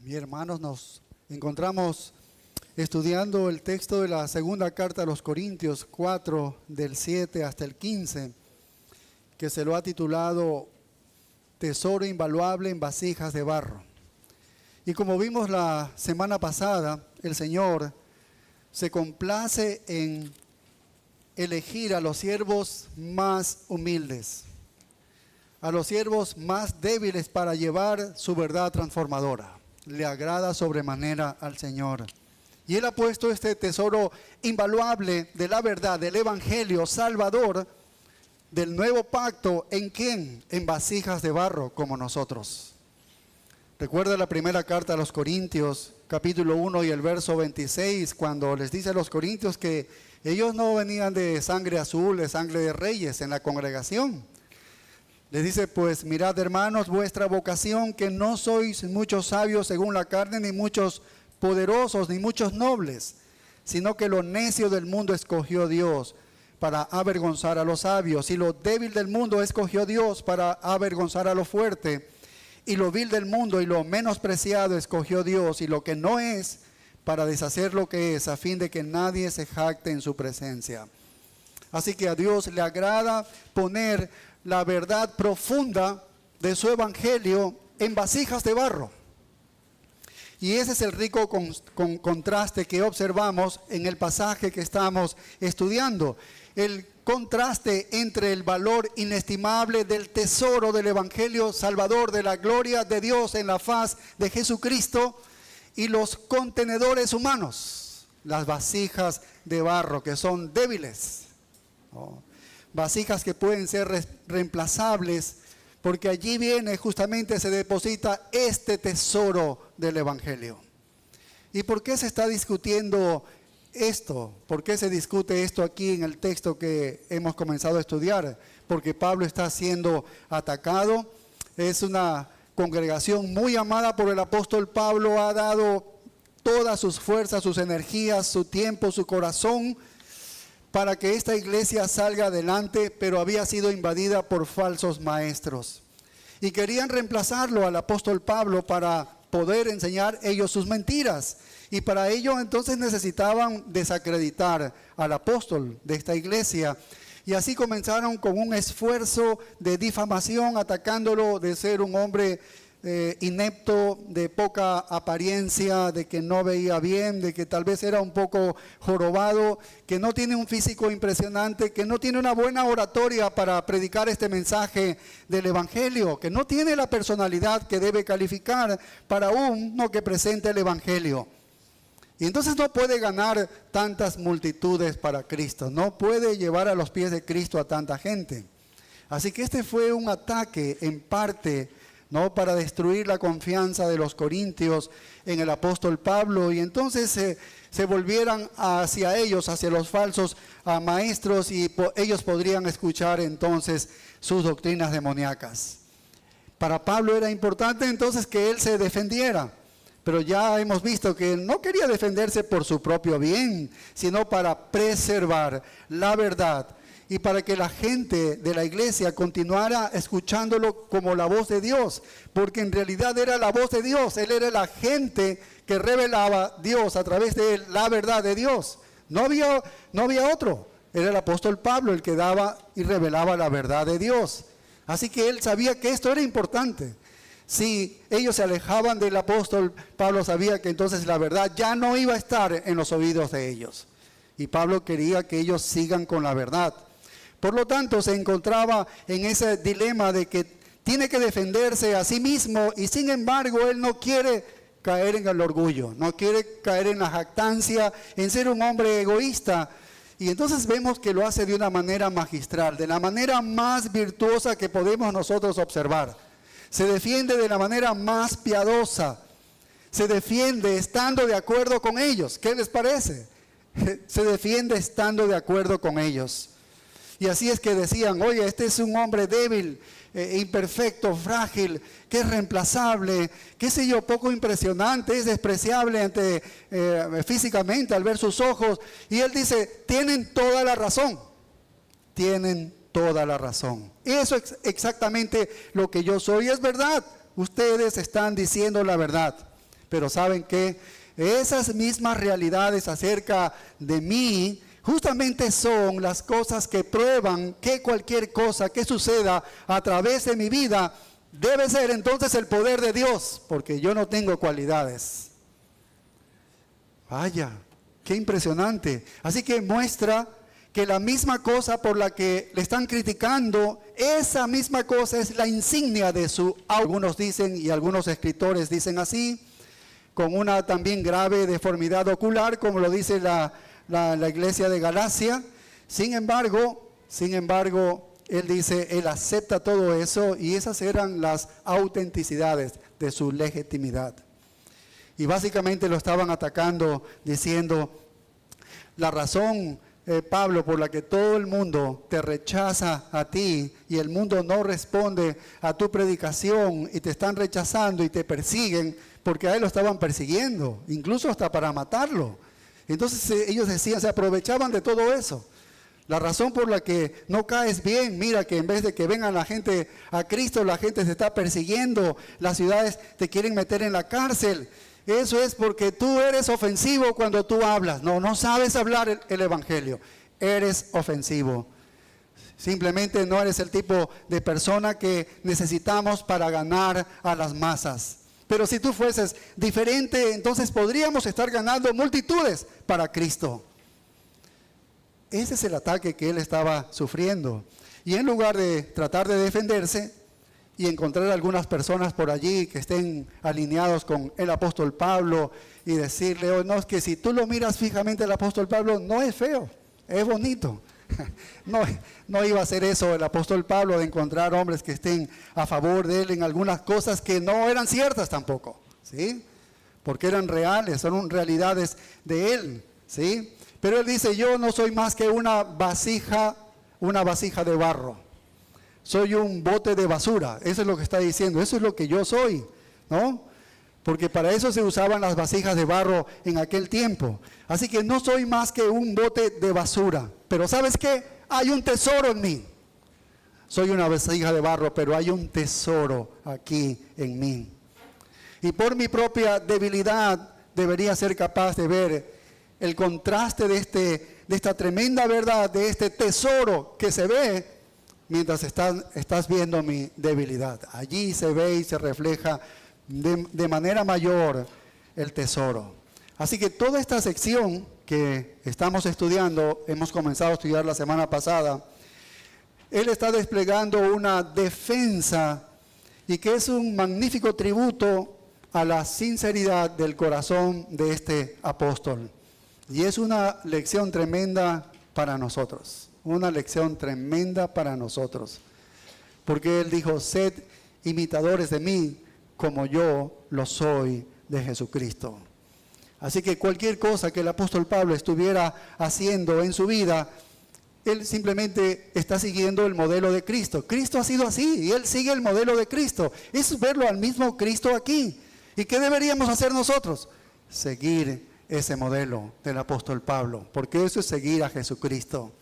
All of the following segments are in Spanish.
Mi hermanos, nos encontramos estudiando el texto de la segunda carta a los Corintios 4, del 7 hasta el 15, que se lo ha titulado Tesoro invaluable en vasijas de barro. Y como vimos la semana pasada, el Señor se complace en elegir a los siervos más humildes, a los siervos más débiles para llevar su verdad transformadora. Le agrada sobremanera al Señor. Y Él ha puesto este tesoro invaluable de la verdad, del Evangelio salvador, del nuevo pacto, ¿en quién? En vasijas de barro como nosotros. Recuerda la primera carta a los Corintios, capítulo 1 y el verso 26, cuando les dice a los corintios que ellos no venían de sangre azul, de sangre de reyes en la congregación. Les dice, pues mirad hermanos, vuestra vocación, que no sois muchos sabios según la carne, ni muchos poderosos, ni muchos nobles, sino que lo necio del mundo escogió Dios para avergonzar a los sabios, y lo débil del mundo escogió Dios para avergonzar a lo fuerte, y lo vil del mundo y lo menospreciado escogió Dios, y lo que no es, para deshacer lo que es, a fin de que nadie se jacte en su presencia. Así que a Dios le agrada poner la verdad profunda de su evangelio en vasijas de barro. Y ese es el rico contraste que observamos en el pasaje que estamos estudiando. El contraste entre el valor inestimable del tesoro del evangelio salvador, de la gloria de Dios en la faz de Jesucristo, y los contenedores humanos, las vasijas de barro que son débiles. Vasijas que pueden ser reemplazables, porque allí viene justamente, se deposita este tesoro del evangelio. ¿Y por qué se está discutiendo esto? ¿Por qué se discute esto aquí en el texto que hemos comenzado a estudiar? Porque Pablo está siendo atacado. Es una congregación muy amada por el apóstol Pablo. Ha dado todas sus fuerzas, sus energías, su tiempo, su corazón para que esta iglesia salga adelante, pero había sido invadida por falsos maestros. Y querían reemplazarlo al apóstol Pablo para poder enseñar ellos sus mentiras. Y para ello entonces necesitaban desacreditar al apóstol de esta iglesia. Y así comenzaron con un esfuerzo de difamación, atacándolo de ser un hombre inepto, de poca apariencia, de que no veía bien, de que tal vez era un poco jorobado, que no tiene un físico impresionante, que no tiene una buena oratoria para predicar este mensaje del evangelio, que no tiene la personalidad que debe calificar para uno que presente el evangelio. Y entonces no puede ganar tantas multitudes para Cristo, no puede llevar a los pies de Cristo a tanta gente. Así que este fue un ataque en parte, ¿no?, para destruir la confianza de los corintios en el apóstol Pablo, y entonces se volvieran hacia ellos, hacia los falsos maestros, y ellos podrían escuchar entonces sus doctrinas demoníacas. Para Pablo era importante entonces que él se defendiera, pero ya hemos visto que no quería defenderse por su propio bien, sino para preservar la verdad y para que la gente de la iglesia continuara escuchándolo como la voz de Dios, porque en realidad era la voz de Dios. Él era el agente que revelaba Dios a través de la verdad de Dios. No había otro. Era el apóstol Pablo el que daba y revelaba la verdad de Dios. Así que él sabía que esto era importante. Si ellos se alejaban del apóstol, Pablo sabía que entonces la verdad ya no iba a estar en los oídos de ellos. Y Pablo quería que ellos sigan con la verdad. Por lo tanto, se encontraba en ese dilema de que tiene que defenderse a sí mismo, y sin embargo él no quiere caer en el orgullo, no quiere caer en la jactancia, en ser un hombre egoísta. Y entonces vemos que lo hace de una manera magistral, de la manera más virtuosa que podemos nosotros observar. Se defiende de la manera más piadosa, se defiende estando de acuerdo con ellos. ¿Qué les parece? Se defiende estando de acuerdo con ellos. Y así es que decían, oye, este es un hombre débil, imperfecto, frágil, que es reemplazable, qué sé yo, poco impresionante, es despreciable físicamente al ver sus ojos. Y él dice, tienen toda la razón, tienen toda la razón. Eso es exactamente lo que yo soy, es verdad, ustedes están diciendo la verdad. Pero ¿saben qué? Esas mismas realidades acerca de mí justamente son las cosas que prueban que cualquier cosa que suceda a través de mi vida debe ser entonces el poder de Dios, porque yo no tengo cualidades. Vaya, qué impresionante. Así que muestra que la misma cosa por la que le están criticando, esa misma cosa es la insignia de su... Algunos dicen, y algunos escritores dicen así, con una también grave deformidad ocular, como lo dice la iglesia de Galacia. Sin embargo, él dice, él acepta todo eso y esas eran las autenticidades de su legitimidad. Y básicamente lo estaban atacando diciendo, la razón, Pablo, por la que todo el mundo te rechaza a ti y el mundo no responde a tu predicación y te están rechazando y te persiguen, porque a él lo estaban persiguiendo, incluso hasta para matarlo. Entonces ellos decían, se aprovechaban de todo eso. La razón por la que no caes bien, mira que en vez de que vengan la gente a Cristo, la gente se está persiguiendo, las ciudades te quieren meter en la cárcel. Eso es porque tú eres ofensivo cuando tú hablas. No sabes hablar el evangelio. Eres ofensivo. Simplemente no eres el tipo de persona que necesitamos para ganar a las masas. Pero si tú fueses diferente, entonces podríamos estar ganando multitudes para Cristo. Ese es el ataque que él estaba sufriendo. Y en lugar de tratar de defenderse y encontrar algunas personas por allí que estén alineados con el apóstol Pablo y decirle, oh, no, es que si tú lo miras fijamente el apóstol Pablo, no es feo, es bonito. No iba a hacer eso el apóstol Pablo, de encontrar hombres que estén a favor de él en algunas cosas que no eran ciertas tampoco, ¿sí? Porque eran reales, son realidades de él, ¿sí? Pero él dice, yo no soy más que una vasija de barro. Soy un bote de basura. Eso es lo que está diciendo. Eso es lo que yo soy, ¿no? Porque para eso se usaban las vasijas de barro en aquel tiempo. Así que no soy más que un bote de basura. Pero ¿sabes qué? Hay un tesoro en mí. Soy una vasija de barro, pero hay un tesoro aquí en mí. Y por mi propia debilidad debería ser capaz de ver el contraste de esta tremenda verdad, de este tesoro que se ve mientras estás viendo mi debilidad. Allí se ve y se refleja de manera mayor el tesoro. Así que toda esta sección que estamos estudiando, hemos comenzado a estudiar la semana pasada, él está desplegando una defensa y que es un magnífico tributo a la sinceridad del corazón de este apóstol. Y es una lección tremenda para nosotros, una lección tremenda para nosotros. Porque él dijo, sed imitadores de mí como yo lo soy de Jesucristo. Así que cualquier cosa que el apóstol Pablo estuviera haciendo en su vida, él simplemente está siguiendo el modelo de Cristo. Cristo ha sido así y él sigue el modelo de Cristo. Es verlo al mismo Cristo aquí. ¿Y qué deberíamos hacer nosotros? Seguir ese modelo del apóstol Pablo, porque eso es seguir a Jesucristo.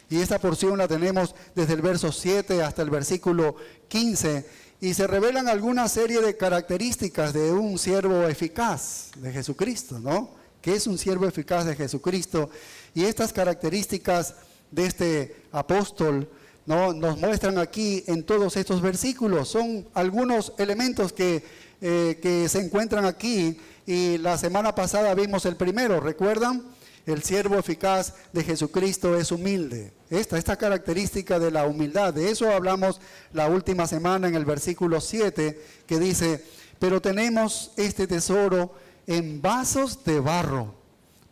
Y esta porción la tenemos desde el verso 7 hasta el versículo 15, y se revelan alguna serie de características de un siervo eficaz de Jesucristo, ¿no? Que es un siervo eficaz de Jesucristo, y estas características de este apóstol, ¿no?, nos muestran aquí en todos estos versículos. Son algunos elementos que se encuentran aquí, y la semana pasada vimos el primero, ¿recuerdan? El siervo eficaz de Jesucristo es humilde. Esta característica de la humildad, de eso hablamos la última semana en el versículo 7, que dice, pero tenemos este tesoro en vasos de barro,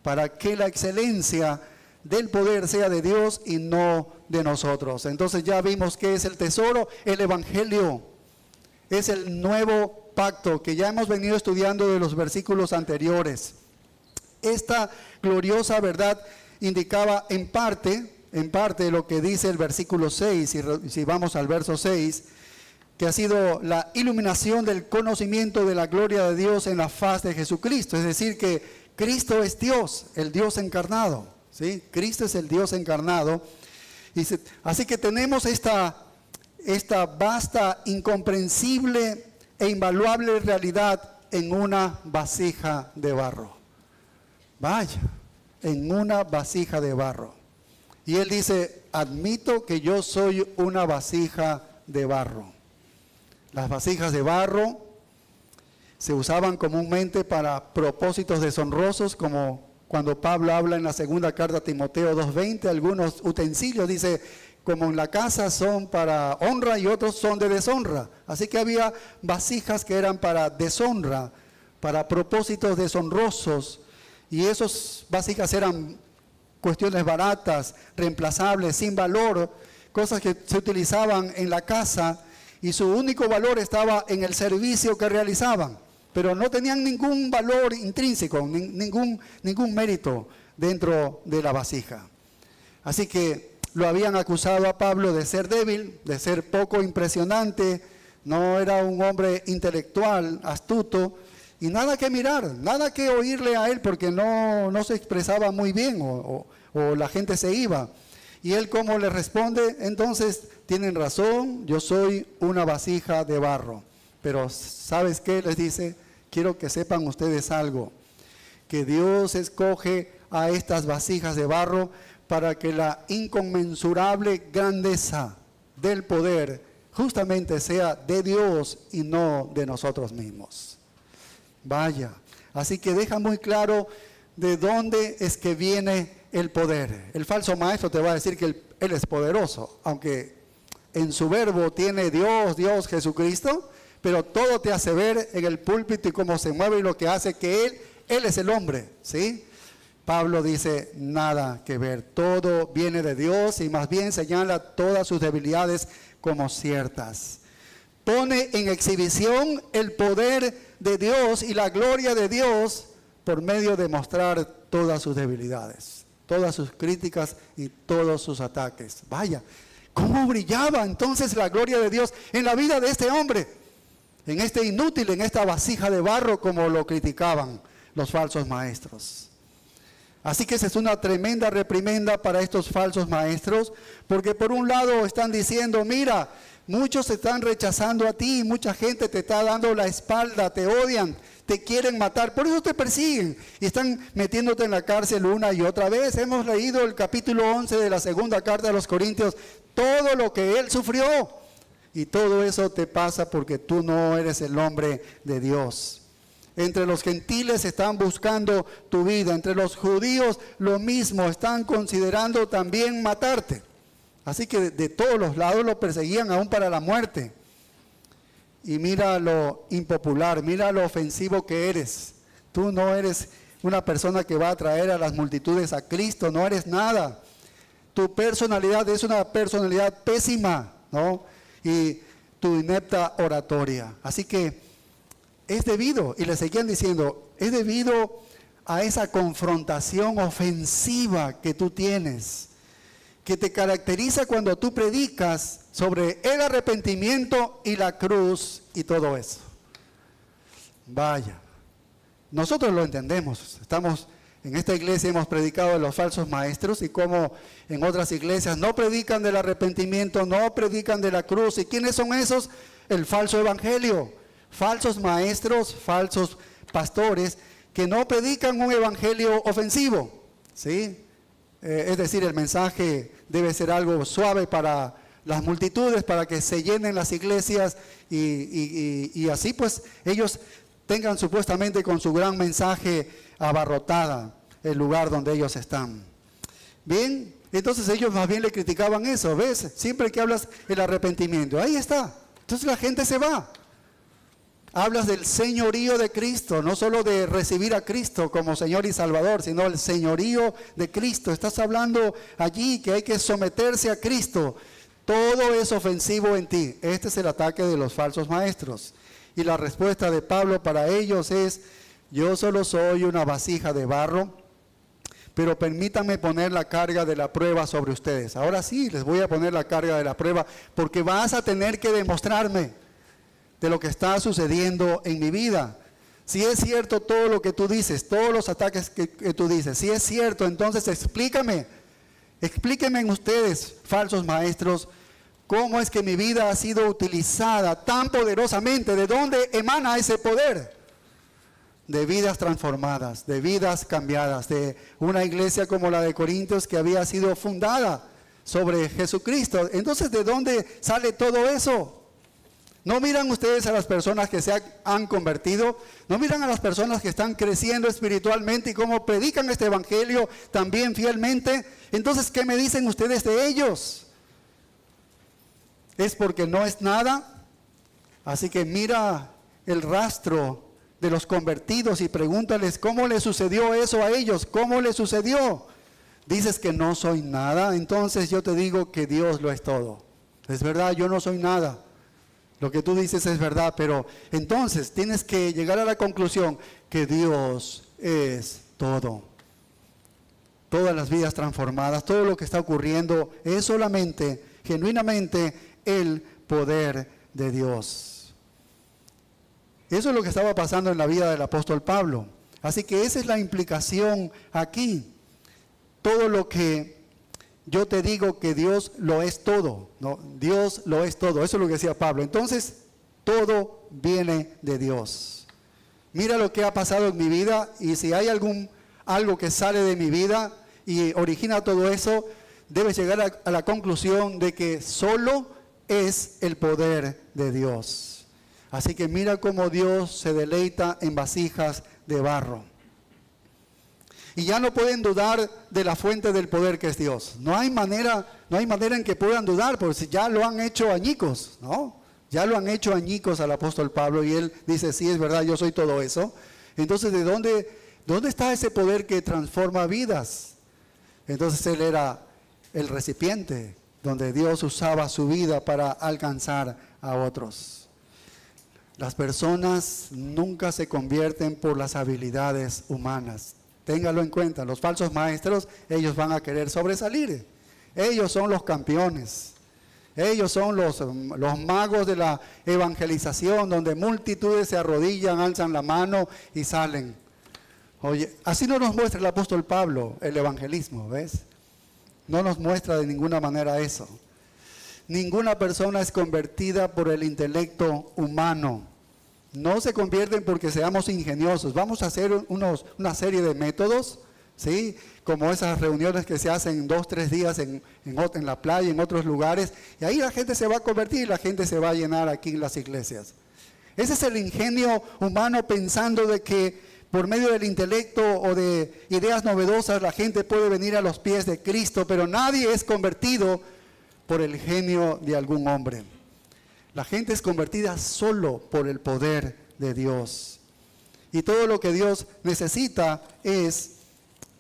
para que la excelencia del poder sea de Dios y no de nosotros. Entonces ya vimos que es el tesoro, el evangelio, es el nuevo pacto que ya hemos venido estudiando de los versículos anteriores. Esta gloriosa verdad indicaba en parte lo que dice el versículo 6, si vamos al verso 6, que ha sido la iluminación del conocimiento de la gloria de Dios en la faz de Jesucristo. Es decir, que Cristo es Dios, el Dios encarnado, ¿sí? Cristo es el Dios encarnado. Así que tenemos esta vasta, incomprensible e invaluable realidad en una vasija de barro. Vaya, en una vasija de barro. Y él dice, admito que yo soy una vasija de barro. Las vasijas de barro se usaban comúnmente para propósitos deshonrosos, como cuando Pablo habla en la segunda carta a Timoteo 2:20, algunos utensilios, dice, como en la casa son para honra y otros son de deshonra. Así que había vasijas que eran para deshonra, para propósitos deshonrosos, y esas vasijas eran cuestiones baratas, reemplazables, sin valor, cosas que se utilizaban en la casa y su único valor estaba en el servicio que realizaban, pero no tenían ningún valor intrínseco, ningún mérito dentro de la vasija. Así que lo habían acusado a Pablo de ser débil, de ser poco impresionante, no era un hombre intelectual, astuto, y nada que mirar, nada que oírle a él porque no se expresaba muy bien o la gente se iba. Y él, ¿cómo le responde? Entonces, tienen razón, yo soy una vasija de barro. Pero, ¿sabes qué? Les dice, quiero que sepan ustedes algo, que Dios escoge a estas vasijas de barro para que la inconmensurable grandeza del poder justamente sea de Dios y no de nosotros mismos. Vaya, así que deja muy claro de dónde es que viene el poder. El falso maestro te va a decir que él es poderoso, aunque en su verbo tiene Dios Jesucristo, pero todo te hace ver en el púlpito y cómo se mueve y lo que hace que él es el hombre, ¿sí? Pablo dice, nada que ver, todo viene de Dios y más bien señala todas sus debilidades como ciertas. Pone en exhibición el poder de Dios y la gloria de Dios por medio de mostrar todas sus debilidades, todas sus críticas y todos sus ataques. Vaya, ¿cómo brillaba entonces la gloria de Dios en la vida de este hombre? En este inútil, en esta vasija de barro, como lo criticaban los falsos maestros. Así que esa es una tremenda reprimenda para estos falsos maestros, porque por un lado están diciendo, mira, muchos te están rechazando a ti, mucha gente te está dando la espalda, te odian, te quieren matar, por eso te persiguen y están metiéndote en la cárcel una y otra vez. Hemos leído el capítulo 11 de la segunda carta a los Corintios, todo lo que él sufrió, y todo eso te pasa porque tú no eres el hombre de Dios. Entre los gentiles están buscando tu vida, entre los judíos lo mismo, están considerando también matarte. Así que de todos los lados lo perseguían aún para la muerte. Y mira lo impopular, mira lo ofensivo que eres. Tú no eres una persona que va a traer a las multitudes a Cristo, no eres nada. Tu personalidad es una personalidad pésima, ¿no? Y tu inepta oratoria. Así que es debido, y le seguían diciendo, es debido a esa confrontación ofensiva que tú tienes, que te caracteriza cuando tú predicas sobre el arrepentimiento y la cruz y todo eso. Vaya, nosotros lo entendemos, estamos en esta iglesia, hemos predicado de los falsos maestros y como en otras iglesias no predican del arrepentimiento, no predican de la cruz. ¿Y quiénes son esos? El falso evangelio, falsos maestros, falsos pastores que no predican un evangelio ofensivo, ¿sí? Es decir, el mensaje debe ser algo suave para las multitudes, para que se llenen las iglesias y así pues ellos tengan supuestamente con su gran mensaje abarrotada el lugar donde ellos están. Bien, entonces ellos más bien le criticaban eso, ¿ves? Siempre que hablas el arrepentimiento, ahí está. Entonces la gente se va. Hablas del señorío de Cristo, no solo de recibir a Cristo como Señor y Salvador, sino el señorío de Cristo. Estás hablando allí que hay que someterse a Cristo. Todo es ofensivo en ti. Este es el ataque de los falsos maestros. Y la respuesta de Pablo para ellos es, yo solo soy una vasija de barro, pero permítanme poner la carga de la prueba sobre ustedes. Ahora sí, les voy a poner la carga de la prueba, porque vas a tener que demostrarme de lo que está sucediendo en mi vida. Si es cierto todo lo que tú dices, todos los ataques que tú dices, si es cierto, entonces explíquenme ustedes, falsos maestros, cómo es que mi vida ha sido utilizada tan poderosamente, ¿de dónde emana ese poder? de vidas transformadas, de vidas cambiadas, de una iglesia como la de Corintios que había sido fundada sobre Jesucristo. Entonces, ¿de dónde sale todo eso? ¿No miran ustedes a las personas que se han convertido? ¿No miran a las personas que están creciendo espiritualmente y cómo predican este evangelio también fielmente? Entonces, ¿qué me dicen ustedes de ellos? ¿Es porque no es nada? Así que mira el rastro de los convertidos y pregúntales cómo le sucedió eso a ellos, cómo le sucedió. Dices que no soy nada, entonces yo te digo que Dios lo es todo. Es verdad, yo no soy nada. Lo que tú dices es verdad, pero entonces tienes que llegar a la conclusión que Dios es todo. Todas las vidas transformadas, todo lo que está ocurriendo es solamente, genuinamente, el poder de Dios. Eso es lo que estaba pasando en la vida del apóstol Pablo. Así que esa es la implicación aquí. Todo lo que yo te digo que Dios lo es todo, ¿no? Dios lo es todo, eso es lo que decía Pablo. Entonces, todo viene de Dios. Mira lo que ha pasado en mi vida y si hay algo que sale de mi vida y origina todo eso, debes llegar a la conclusión de que solo es el poder de Dios. Así que mira cómo Dios se deleita en vasijas de barro. Y ya no pueden dudar de la fuente del poder que es Dios. No hay manera en que puedan dudar, porque ya lo han hecho añicos, ¿no? Ya lo han hecho añicos al apóstol Pablo y él dice, sí, es verdad, yo soy todo eso. Entonces, ¿de dónde está ese poder que transforma vidas? Entonces, él era el recipiente donde Dios usaba su vida para alcanzar a otros. Las personas nunca se convierten por las habilidades humanas. Téngalo en cuenta, los falsos maestros, ellos van a querer sobresalir. Ellos son los campeones. Ellos son los magos de la evangelización, donde multitudes se arrodillan, alzan la mano y salen. Oye, así no nos muestra el apóstol Pablo el evangelismo, ¿ves? No nos muestra de ninguna manera eso. Ninguna persona es convertida por el intelecto humano. No se convierten porque seamos ingeniosos. Vamos a hacer una serie de métodos, ¿sí? Como esas reuniones que se hacen 2 o 3 días en la playa, en otros lugares. Y ahí la gente se va a convertir y la gente se va a llenar aquí en las iglesias. Ese es el ingenio humano pensando de que por medio del intelecto o de ideas novedosas la gente puede venir a los pies de Cristo. Pero nadie es convertido por el genio de algún hombre. La gente es convertida solo por el poder de Dios. Y todo lo que Dios necesita es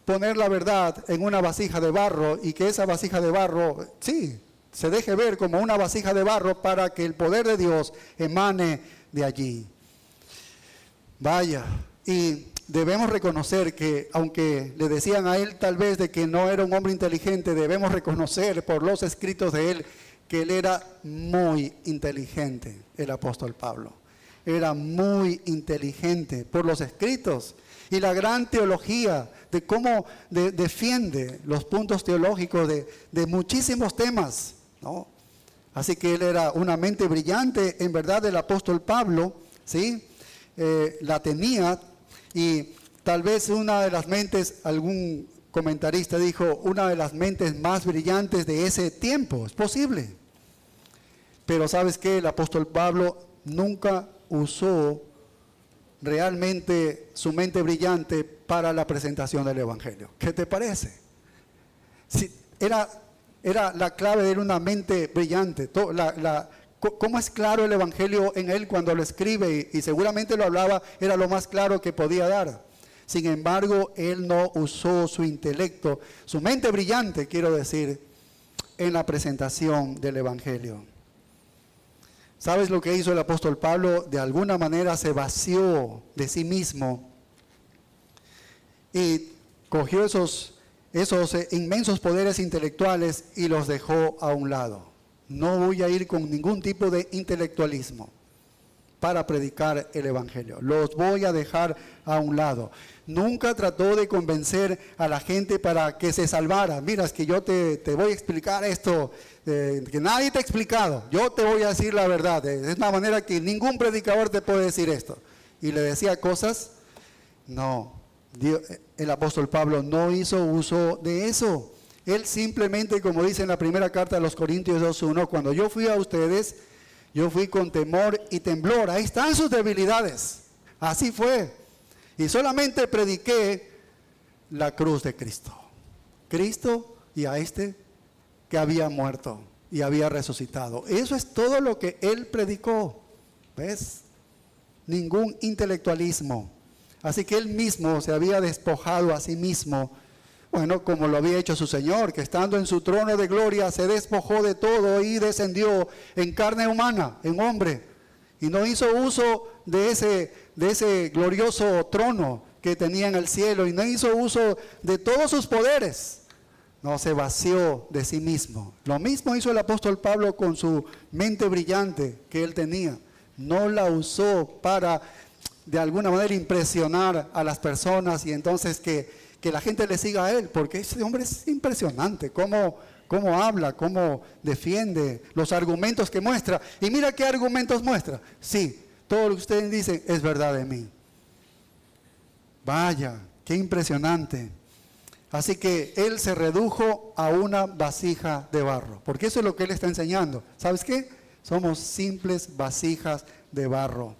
poner la verdad en una vasija de barro y que esa vasija de barro, sí, se deje ver como una vasija de barro para que el poder de Dios emane de allí. Vaya, y debemos reconocer que, aunque le decían a él tal vez de que no era un hombre inteligente, debemos reconocer por los escritos de él que él era muy inteligente, el apóstol Pablo. Era muy inteligente por los escritos y la gran teología de cómo defiende los puntos teológicos de muchísimos temas, ¿no? Así que él era una mente brillante, en verdad el apóstol Pablo, ¿sí? La tenía y tal vez una de las mentes, algún comentarista dijo, una de las mentes más brillantes de ese tiempo, es posible. Pero ¿sabes qué? El apóstol Pablo nunca usó realmente su mente brillante para la presentación del evangelio. ¿Qué te parece? Si era la clave de una mente brillante. ¿Cómo es claro el evangelio en él cuando lo escribe? Y seguramente lo hablaba, era lo más claro que podía dar. Sin embargo, él no usó su intelecto, su mente brillante, quiero decir, en la presentación del evangelio. ¿Sabes lo que hizo el apóstol Pablo? De alguna manera se vació de sí mismo y cogió esos inmensos poderes intelectuales y los dejó a un lado. No voy a ir con ningún tipo de intelectualismo para predicar el evangelio. Los voy a dejar a un lado. Nunca trató de convencer a la gente para que se salvara. Mira, es que yo te voy a explicar esto que nadie te ha explicado. Yo te voy a decir la verdad. Es una manera que ningún predicador te puede decir esto. Y le decía cosas No, el apóstol Pablo no hizo uso de eso. Él simplemente, como dice en la primera carta de los Corintios 2:1, cuando yo fui a ustedes, yo fui con temor y temblor. Ahí están sus debilidades. Así fue. Y solamente prediqué la cruz de Cristo. Cristo y a este que había muerto y había resucitado. Eso es todo lo que él predicó. ¿Ves? Ningún intelectualismo. Así que él mismo se había despojado a sí mismo. Bueno, como lo había hecho su Señor, que estando en su trono de gloria se despojó de todo y descendió en carne humana, en hombre. Y no hizo uso de ese glorioso trono que tenía en el cielo, y no hizo uso de todos sus poderes. No, se vació de sí mismo. Lo mismo hizo el apóstol Pablo con su mente brillante que él tenía. No la usó para de alguna manera impresionar a las personas y entonces que la gente le siga a él, porque ese hombre es impresionante, cómo habla, cómo defiende, los argumentos que muestra. Y mira qué argumentos muestra. Sí, todo lo que ustedes dicen es verdad de mí. Vaya, qué impresionante. Así que él se redujo a una vasija de barro, porque eso es lo que él está enseñando. ¿Sabes qué? Somos simples vasijas de barro.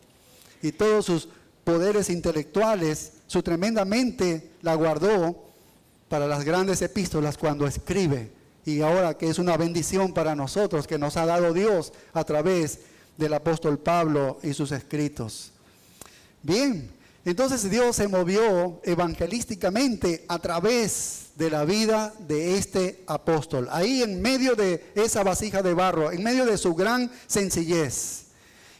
Y todos sus poderes intelectuales, su tremenda mente la guardó para las grandes epístolas cuando escribe. Y ahora que es una bendición para nosotros que nos ha dado Dios a través del apóstol Pablo y sus escritos. Bien, entonces Dios se movió evangelísticamente a través de la vida de este apóstol. Ahí en medio de esa vasija de barro, en medio de su gran sencillez.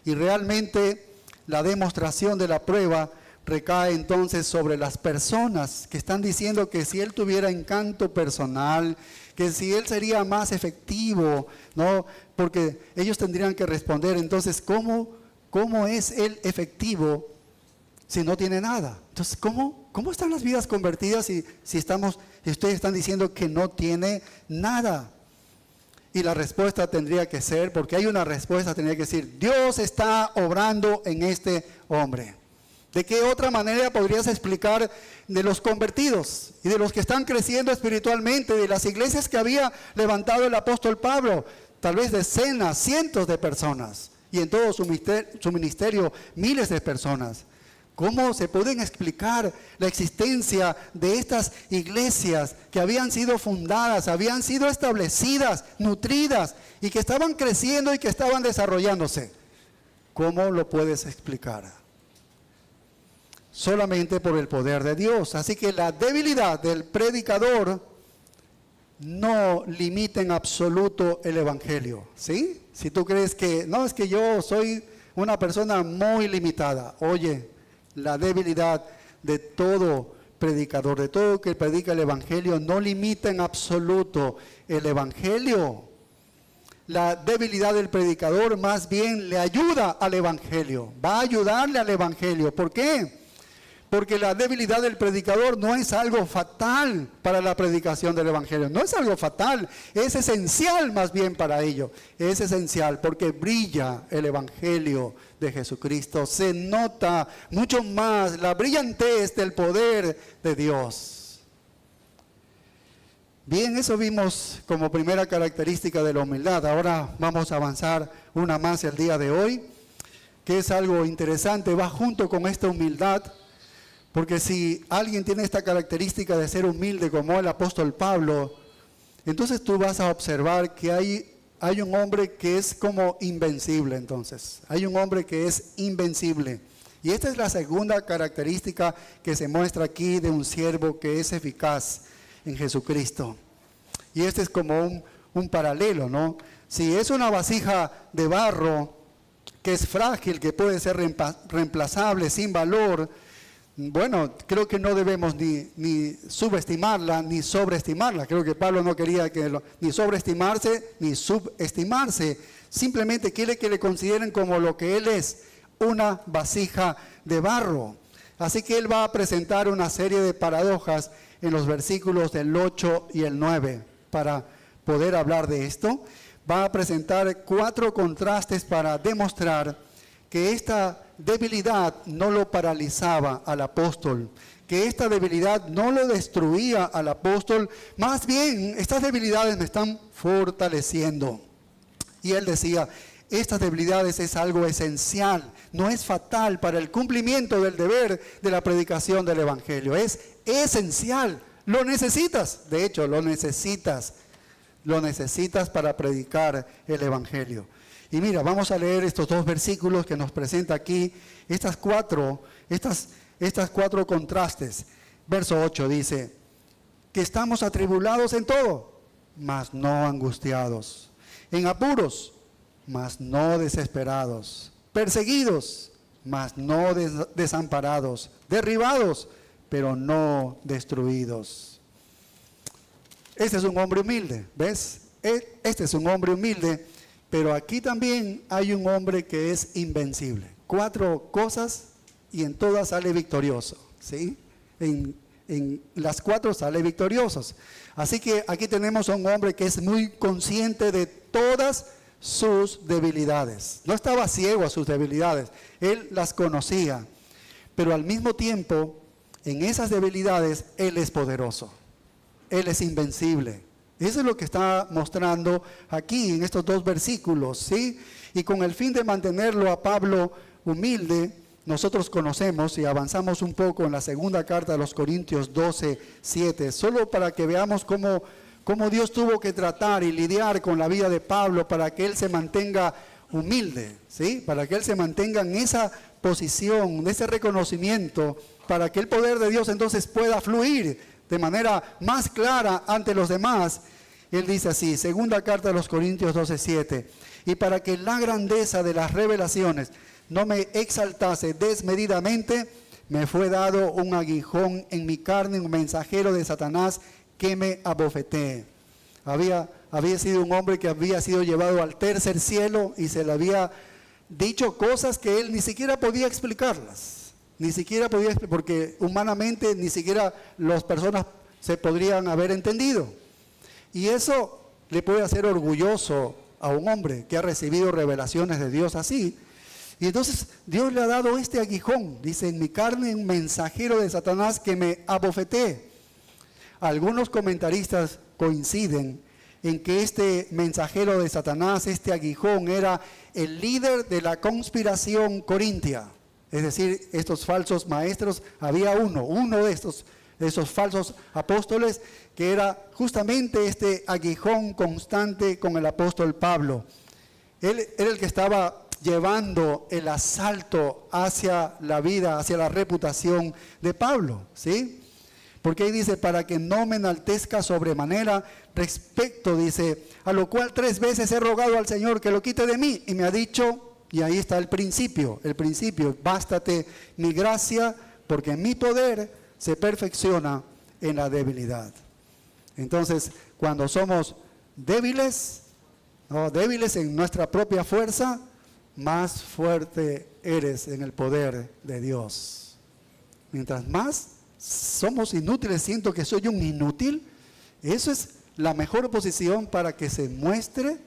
Y realmente la demostración de la prueba recae entonces sobre las personas que están diciendo que si él tuviera encanto personal, que si él sería más efectivo, ¿no? Porque ellos tendrían que responder, entonces, ¿cómo es él efectivo si no tiene nada? Entonces, ¿cómo están las vidas convertidas si ustedes están diciendo que no tiene nada? Y la respuesta tendría que ser, porque hay una respuesta, tendría que decir, Dios está obrando en este hombre. ¿De qué otra manera podrías explicar de los convertidos y de los que están creciendo espiritualmente, de las iglesias que había levantado el apóstol Pablo? Tal vez decenas, cientos de personas, y en todo su ministerio miles de personas. ¿Cómo se pueden explicar la existencia de estas iglesias que habían sido fundadas, habían sido establecidas, nutridas y que estaban creciendo y que estaban desarrollándose? ¿Cómo lo puedes explicar? Solamente por el poder de Dios. Así que la debilidad del predicador no limita en absoluto el evangelio, ¿sí? Si tú crees que, no, es que yo soy una persona muy limitada, oye, la debilidad de todo predicador, de todo que predica el evangelio, no limita en absoluto el evangelio. La debilidad del predicador más bien le ayuda al evangelio, va a ayudarle al evangelio. ¿Por qué? Porque la debilidad del predicador no es algo fatal para la predicación del evangelio, no es algo fatal, es esencial más bien para ello. Es esencial porque brilla el evangelio de Jesucristo, se nota mucho más la brillantez del poder de Dios. Bien, eso vimos como primera característica de la humildad. Ahora vamos a avanzar una más el día de hoy, que es algo interesante, va junto con esta humildad. Porque si alguien tiene esta característica de ser humilde como el apóstol Pablo, entonces tú vas a observar que hay un hombre que es como invencible. Entonces, hay un hombre que es invencible. Y esta es la segunda característica que se muestra aquí de un siervo que es eficaz en Jesucristo. Y este es como un paralelo, ¿no? Si es una vasija de barro que es frágil, que puede ser reemplazable, sin valor, bueno, creo que no debemos ni subestimarla ni sobreestimarla. Creo que Pablo no quería ni sobreestimarse ni subestimarse. Simplemente quiere que le consideren como lo que él es, una vasija de barro. Así que él va a presentar una serie de paradojas en los versículos del 8 y el 9 para poder hablar de esto. Va a presentar 4 contrastes para demostrar que esta debilidad no lo paralizaba al apóstol, que esta debilidad no lo destruía al apóstol, más bien estas debilidades me están fortaleciendo. Y él decía, estas debilidades es algo esencial, no es fatal para el cumplimiento del deber de la predicación del Evangelio, es esencial, lo necesitas, de hecho lo necesitas para predicar el Evangelio. Y mira, vamos a leer estos dos versículos que nos presenta aquí, estas cuatro contrastes. Verso 8 dice, que estamos atribulados en todo, mas no angustiados, en apuros, mas no desesperados, perseguidos, mas no desamparados, derribados, pero no destruidos. Este es un hombre humilde, ¿ves? Este es un hombre humilde, pero aquí también hay un hombre que es invencible. 4 cosas y en todas sale victorioso, ¿sí? En las 4 sale victoriosos. Así que aquí tenemos a un hombre que es muy consciente de todas sus debilidades. No estaba ciego a sus debilidades, él las conocía, pero al mismo tiempo, en esas debilidades, él es poderoso, él es invencible. Eso es lo que está mostrando aquí en estos 2 versículos, ¿sí? Y con el fin de mantenerlo a Pablo humilde, nosotros conocemos y avanzamos un poco en la segunda carta de los Corintios 12:7, solo para que veamos cómo Dios tuvo que tratar y lidiar con la vida de Pablo para que él se mantenga humilde, ¿sí? Para que él se mantenga en esa posición, en ese reconocimiento, para que el poder de Dios entonces pueda fluir de manera más clara ante los demás. Él dice así, segunda carta de los Corintios 12:7, y para que la grandeza de las revelaciones no me exaltase desmedidamente, me fue dado un aguijón en mi carne, un mensajero de Satanás que me abofetee. Había sido un hombre que había sido llevado al tercer cielo y se le había dicho cosas que él ni siquiera podía explicarlas. Porque humanamente ni siquiera las personas se podrían haber entendido. Y eso le puede hacer orgulloso a un hombre que ha recibido revelaciones de Dios así. Y entonces Dios le ha dado este aguijón, dice, en mi carne un mensajero de Satanás que me abofetee. Algunos comentaristas coinciden en que este mensajero de Satanás, este aguijón, era el líder de la conspiración corintia. Es decir, estos falsos maestros, había uno de esos falsos apóstoles, que era justamente este aguijón constante con el apóstol Pablo. Él era el que estaba llevando el asalto hacia la vida, hacia la reputación de Pablo, ¿sí? Porque ahí dice, para que no me enaltezca sobremanera respecto, dice, a lo cual 3 veces he rogado al Señor que lo quite de mí, y me ha dicho, y ahí está el principio, bástate mi gracia, porque mi poder se perfecciona en la debilidad. Entonces, cuando somos débiles, débiles en nuestra propia fuerza, más fuerte eres en el poder de Dios. Mientras más somos inútiles, siento que soy un inútil, eso es la mejor posición para que se muestre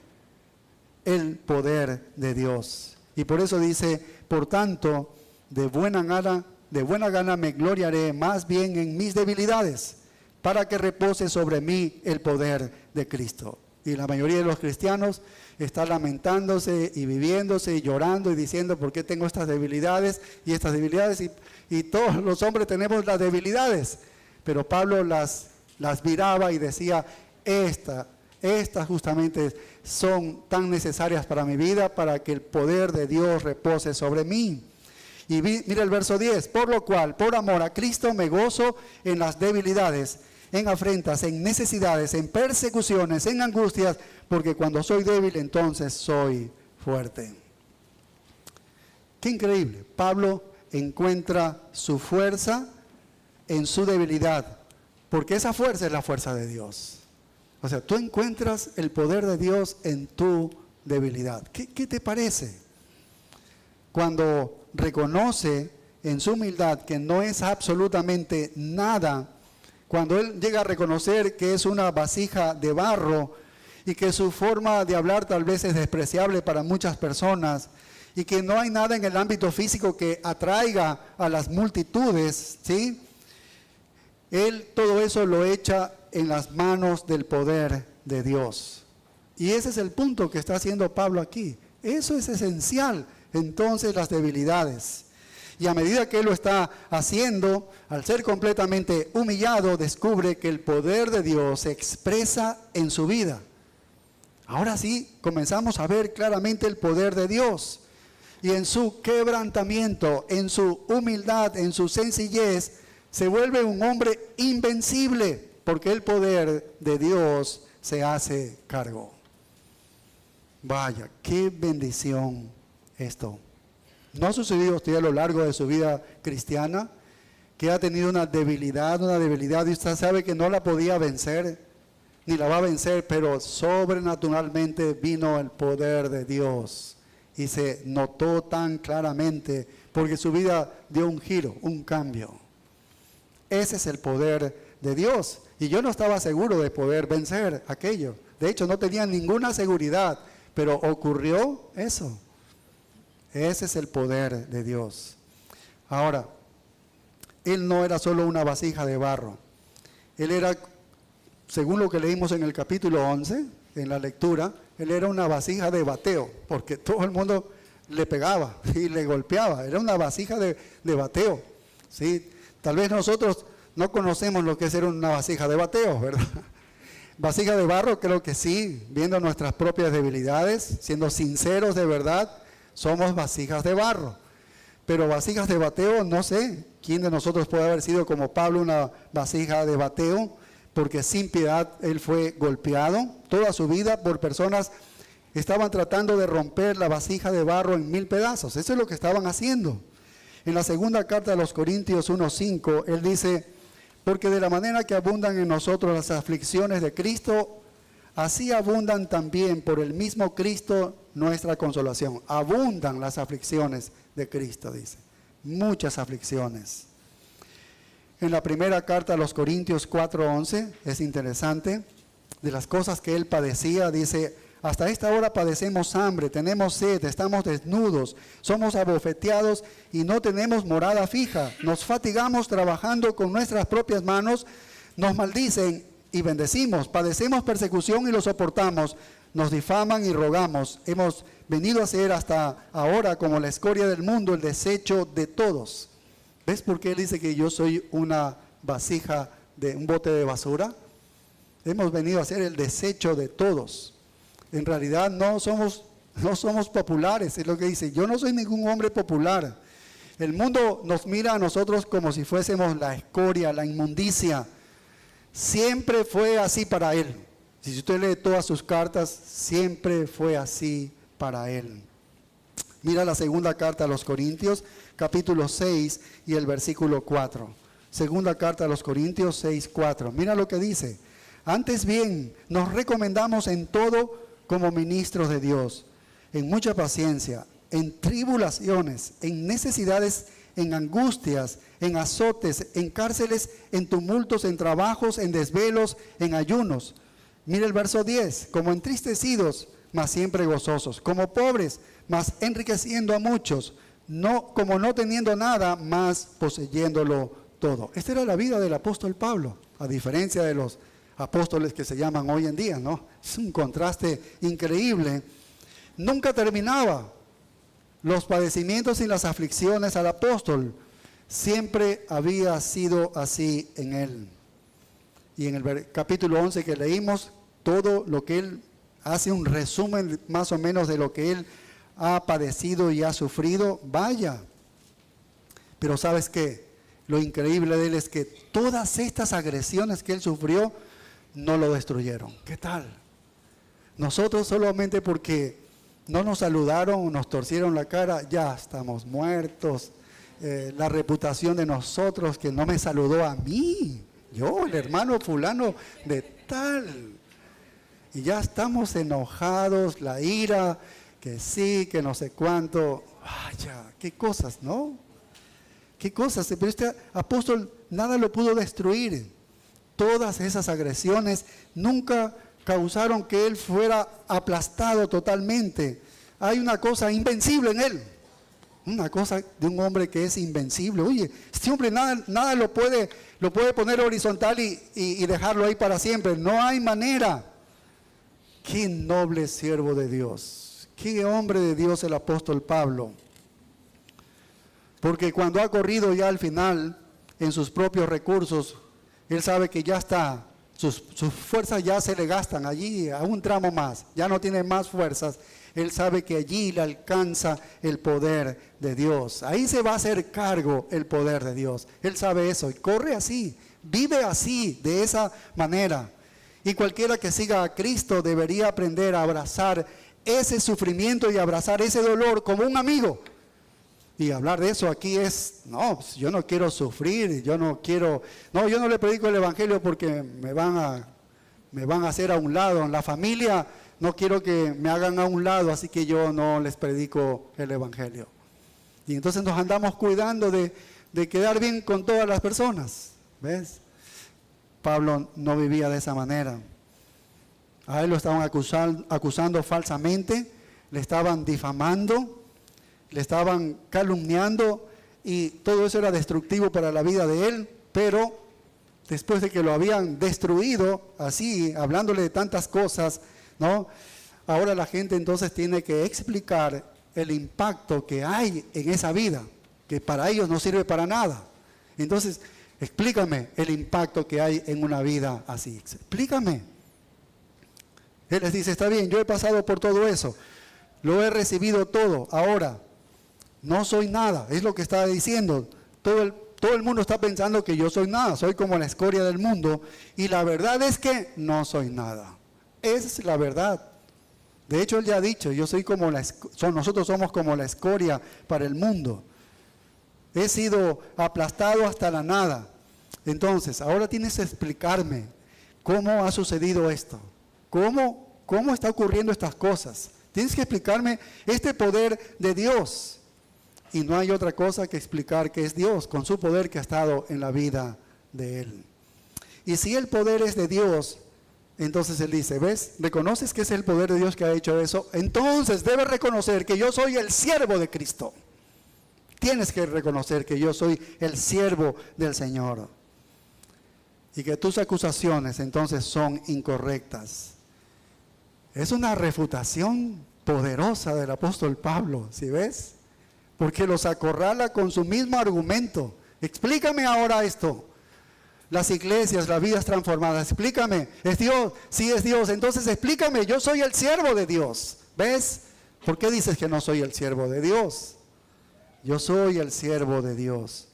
el poder de Dios. Y por eso dice, por tanto, de buena gana me gloriaré más bien en mis debilidades, para que repose sobre mí el poder de Cristo. Y la mayoría de los cristianos está lamentándose y viviéndose y llorando y diciendo, ¿por qué tengo estas debilidades y estas debilidades? Y todos los hombres tenemos las debilidades. Pero Pablo las miraba y decía, estas justamente son tan necesarias para mi vida, para que el poder de Dios repose sobre mí. Y mira el verso 10, por lo cual, por amor a Cristo me gozo en las debilidades, en afrentas, en necesidades, en persecuciones, en angustias, porque cuando soy débil entonces soy fuerte. Qué increíble, Pablo encuentra su fuerza en su debilidad, porque esa fuerza es la fuerza de Dios. O sea, tú encuentras el poder de Dios en tu debilidad. ¿Qué te parece? Cuando reconoce en su humildad que no es absolutamente nada, cuando él llega a reconocer que es una vasija de barro y que su forma de hablar tal vez es despreciable para muchas personas y que no hay nada en el ámbito físico que atraiga a las multitudes, ¿sí? Él todo eso lo echa en las manos del poder de Dios. Y ese es el punto que está haciendo Pablo aquí. Eso es esencial, entonces, las debilidades. Y a medida que él lo está haciendo, al ser completamente humillado, descubre que el poder de Dios se expresa en su vida. Ahora sí, comenzamos a ver claramente el poder de Dios. Y en su quebrantamiento, en su humildad, en su sencillez, se vuelve un hombre invencible, porque el poder de Dios se hace cargo. Vaya, qué bendición esto. ¿No ha sucedido a usted a lo largo de su vida cristiana que ha tenido una debilidad y usted sabe que no la podía vencer, ni la va a vencer, pero sobrenaturalmente vino el poder de Dios y se notó tan claramente porque su vida dio un giro, un cambio? Ese es el poder de Dios. Y yo no estaba seguro de poder vencer aquello. De hecho, no tenía ninguna seguridad, pero ocurrió eso. Ese es el poder de Dios. Ahora, él no era solo una vasija de barro. Él era, según lo que leímos en el capítulo 11, en la lectura, él era una vasija de bateo, porque todo el mundo le pegaba y le golpeaba. Era una vasija de bateo, ¿sí? Tal vez nosotros no conocemos lo que es ser una vasija de bateo, ¿verdad? Vasija de barro, creo que sí, viendo nuestras propias debilidades, siendo sinceros de verdad, somos vasijas de barro. Pero vasijas de bateo, no sé quién de nosotros puede haber sido como Pablo una vasija de bateo, porque sin piedad él fue golpeado toda su vida por personas que estaban tratando de romper la vasija de barro en 1000 pedazos. Eso es lo que estaban haciendo. En la segunda carta de los Corintios 1:5, él dice: porque de la manera que abundan en nosotros las aflicciones de Cristo, así abundan también por el mismo Cristo nuestra consolación. Abundan las aflicciones de Cristo, dice. Muchas aflicciones. En la primera carta a los Corintios 4:11, es interesante, de las cosas que él padecía, dice: hasta esta hora padecemos hambre, tenemos sed, estamos desnudos, somos abofeteados y no tenemos morada fija. Nos fatigamos trabajando con nuestras propias manos, nos maldicen y bendecimos, padecemos persecución y lo soportamos, nos difaman y rogamos. Hemos venido a ser hasta ahora como la escoria del mundo, el desecho de todos. ¿Ves por qué él dice que yo soy una vasija de un bote de basura? Hemos venido a ser el desecho de todos. En realidad no somos populares, es lo que dice. Yo no soy ningún hombre popular. El mundo nos mira a nosotros como si fuésemos la escoria, la inmundicia. Siempre fue así para él. Si usted lee todas sus cartas, siempre fue así para él. Mira la segunda carta a los Corintios, capítulo 6 y el versículo 4. Segunda carta a los Corintios 6:4. Mira lo que dice. Antes bien, nos recomendamos en todo como ministros de Dios, en mucha paciencia, en tribulaciones, en necesidades, en angustias, en azotes, en cárceles, en tumultos, en trabajos, en desvelos, en ayunos. Mira el verso 10, como entristecidos, mas siempre gozosos, como pobres, mas enriqueciendo a muchos, como no teniendo nada, mas poseyéndolo todo. Esta era la vida del apóstol Pablo, a diferencia de los apóstoles que se llaman hoy en día, ¿no? Es un contraste increíble. Nunca terminaba los padecimientos y las aflicciones al apóstol. Siempre había sido así en él. Y en el capítulo 11 que leímos, todo lo que él hace un resumen más o menos de lo que él ha padecido y ha sufrido. Vaya. Pero ¿sabes qué? Lo increíble de él es que todas estas agresiones que él sufrió no lo destruyeron. ¿Qué tal? Nosotros solamente porque no nos saludaron o nos torcieron la cara, ya estamos muertos. La reputación de nosotros, que no me saludó a mí, yo, el hermano fulano de tal. Y ya estamos enojados, la ira, que sí, que no sé cuánto. Vaya, qué cosas, ¿no? Qué cosas. Pero este apóstol nada lo pudo destruir. Todas esas agresiones nunca causaron que él fuera aplastado totalmente. hay una cosa invencible en él. Una cosa de un hombre que es invencible. Oye, este hombre nada lo puede poner horizontal y dejarlo ahí para siempre. No hay manera. Qué noble siervo de Dios. Qué hombre de Dios el apóstol Pablo. Porque cuando ha corrido ya al final en sus propios recursos, él sabe que ya está, sus fuerzas ya se le gastan allí a un tramo más, ya no tiene más fuerzas. Él sabe que allí le alcanza el poder de Dios. Ahí se va a hacer cargo el poder de Dios. Él sabe eso y corre así, vive así, de esa manera. Y cualquiera que siga a Cristo debería aprender a abrazar ese sufrimiento y abrazar ese dolor como un amigo. Y hablar de eso aquí es, no, pues yo no quiero sufrir, yo no le predico el evangelio porque me van a hacer a un lado. En la familia no quiero que me hagan a un lado, así que yo no les predico el evangelio. Y entonces nos andamos cuidando de quedar bien con todas las personas, ¿ves? Pablo no vivía de esa manera. A él lo estaban acusando falsamente, le estaban difamando, le estaban calumniando y todo eso era destructivo para la vida de él, pero después de que lo habían destruido, así, hablándole de tantas cosas, ¿no? Ahora la gente entonces tiene que explicar el impacto que hay en esa vida, que para ellos no sirve para nada. Entonces, explícame el impacto que hay en una vida así, explícame. Él les dice, está bien, yo he pasado por todo eso, lo he recibido todo, ahora no soy nada, es lo que estaba diciendo. Todo el mundo está pensando que yo soy nada, soy como la escoria del mundo, y la verdad es que no soy nada. Esa es la verdad. De hecho, él ya ha dicho, nosotros somos como la escoria para el mundo. He sido aplastado hasta la nada. Entonces, ahora tienes que explicarme cómo ha sucedido esto, cómo está ocurriendo estas cosas. Tienes que explicarme este poder de Dios. Y no hay otra cosa que explicar que es Dios, con su poder que ha estado en la vida de él. Y si el poder es de Dios, entonces él dice, ¿ves? ¿Reconoces que es el poder de Dios que ha hecho eso? Entonces debes reconocer que yo soy el siervo de Cristo. Tienes que reconocer que yo soy el siervo del Señor. Y que tus acusaciones entonces son incorrectas. Es una refutación poderosa del apóstol Pablo, ¿sí ves? Porque los acorrala con su mismo argumento. Explícame ahora esto. Las iglesias, las vidas transformadas, explícame. ¿Es Dios? Sí, es Dios. Entonces explícame, yo soy el siervo de Dios. ¿Ves? ¿Por qué dices que no soy el siervo de Dios? Yo soy el siervo de Dios.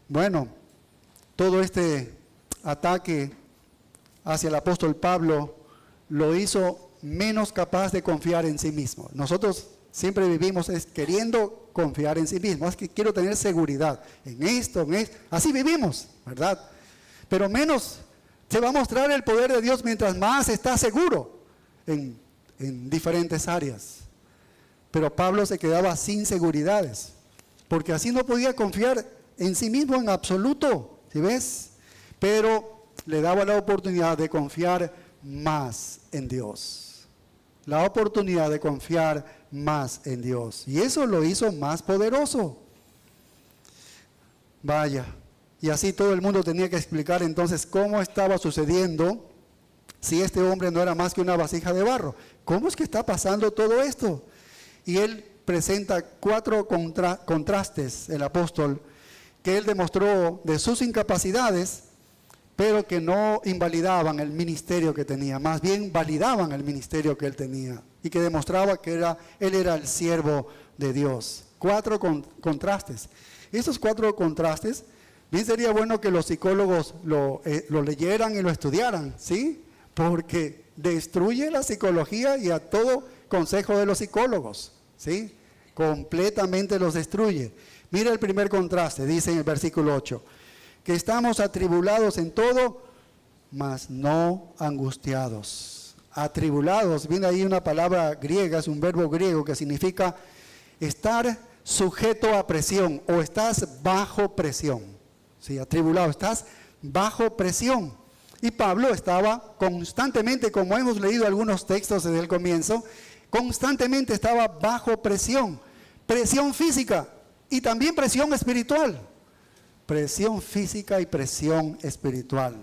Bueno, todo este ataque hacia el apóstol Pablo lo hizo menos capaz de confiar en sí mismo. Nosotros siempre vivimos queriendo confiar en sí mismo. Es que quiero tener seguridad en esto, así vivimos, ¿verdad? Pero menos se va a mostrar el poder de Dios mientras más está seguro en diferentes áreas. Pero Pablo se quedaba sin seguridades, porque así no podía confiar en sí mismo en absoluto, ¿sí ves? Pero le daba la oportunidad de confiar más en Dios. La oportunidad de confiar más en Dios. Y eso lo hizo más poderoso. Vaya. Y así todo el mundo tenía que explicar entonces cómo estaba sucediendo si este hombre no era más que una vasija de barro. ¿Cómo es que está pasando todo esto? Y él presenta 4 contrastes, el apóstol, que él demostró de sus incapacidades, pero que no invalidaban el ministerio que tenía, más bien validaban el ministerio que él tenía y que demostraba que él era el siervo de Dios. 4 contrastes. Esos 4 contrastes, bien sería bueno que los psicólogos lo leyeran y lo estudiaran, ¿sí? Porque destruye la psicología y a todo consejo de los psicólogos, ¿sí? Completamente los destruye. Mira el primer contraste, dice en el versículo 8. Que estamos atribulados en todo, mas no angustiados. Atribulados, viene ahí una palabra griega, es un verbo griego que significa estar sujeto a presión o estás bajo presión. Sí, atribulado, estás bajo presión. Y Pablo estaba constantemente, como hemos leído algunos textos desde el comienzo, Constantemente estaba bajo presión. Presión física y también presión espiritual. Presión física y presión espiritual.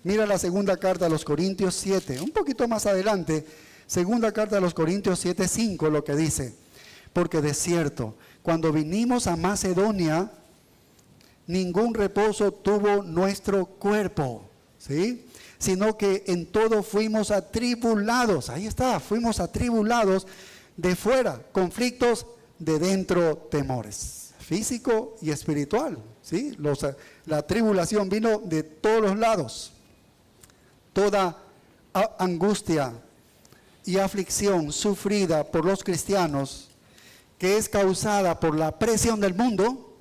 Mira la segunda carta a los Corintios 7, un poquito más adelante, segunda carta a los Corintios 7:5, lo que dice: porque de cierto, cuando vinimos a Macedonia, ningún reposo tuvo nuestro cuerpo, ¿sí? Sino que en todo fuimos atribulados. Ahí está, fuimos atribulados de fuera, conflictos de dentro, temores, físico y espiritual, ¿sí? La tribulación vino de todos los lados. Toda angustia y aflicción sufrida por los cristianos, que es causada por la presión del mundo,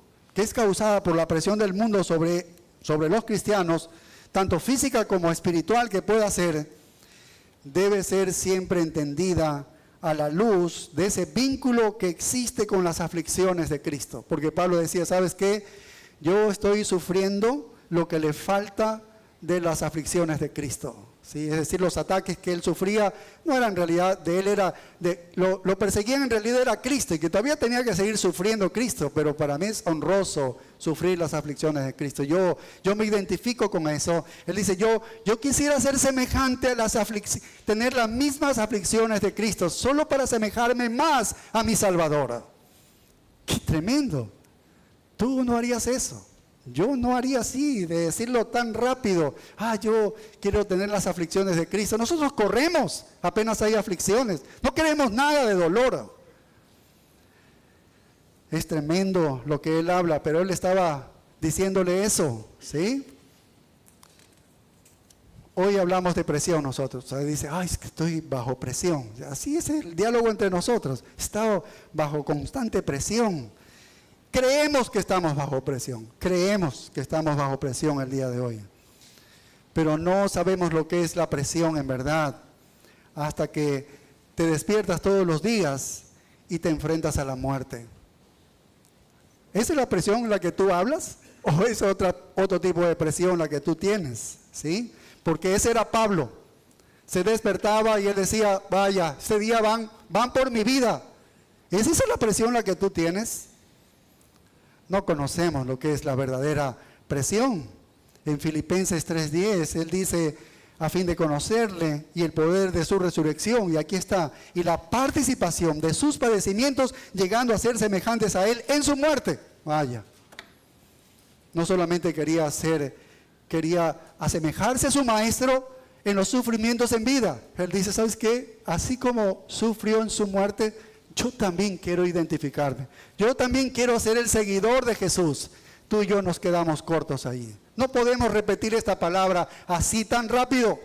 sobre los cristianos, tanto física como espiritual que pueda ser, debe ser siempre entendida a la luz de ese vínculo que existe con las aflicciones de Cristo. Porque Pablo decía, ¿sabes qué? Yo estoy sufriendo lo que le falta de las aflicciones de Cristo, ¿sí? Es decir, los ataques que él sufría no eran en realidad de él, lo perseguían en realidad era Cristo, y que todavía tenía que seguir sufriendo Cristo, pero para mí es honroso sufrir las aflicciones de Cristo. Yo me identifico con eso. Él dice, yo quisiera ser semejante a tener las mismas aflicciones de Cristo, solo para asemejarme más a mi Salvador. ¡Qué tremendo! Tú no harías eso. Yo no haría así, de decirlo tan rápido. Yo quiero tener las aflicciones de Cristo. Nosotros corremos apenas hay aflicciones. No queremos nada de dolor. Es tremendo lo que él habla, pero él estaba diciéndole eso, ¿sí? Hoy hablamos de presión nosotros. Dice, es que estoy bajo presión. Así es el diálogo entre nosotros. Estamos bajo constante presión. Creemos que estamos bajo presión el día de hoy, pero no sabemos lo que es la presión en verdad, hasta que te despiertas todos los días y te enfrentas a la muerte. ¿Esa es la presión en la que tú hablas? ¿O es otro tipo de presión la que tú tienes? ¿Sí? Porque ese era Pablo. Se despertaba y él decía, vaya, ese día van por mi vida. ¿Es esa la presión la que tú tienes? No conocemos lo que es la verdadera presión. En Filipenses 3:10, él dice, a fin de conocerle y el poder de su resurrección, y aquí está, y la participación de sus padecimientos, llegando a ser semejantes a él en su muerte. Vaya, no solamente quería asemejarse a su maestro en los sufrimientos en vida. Él dice, ¿sabes qué? Así como sufrió en su muerte, yo también quiero identificarme. Yo también quiero ser el seguidor de Jesús. Tú y yo nos quedamos cortos ahí. No podemos repetir esta palabra así tan rápido.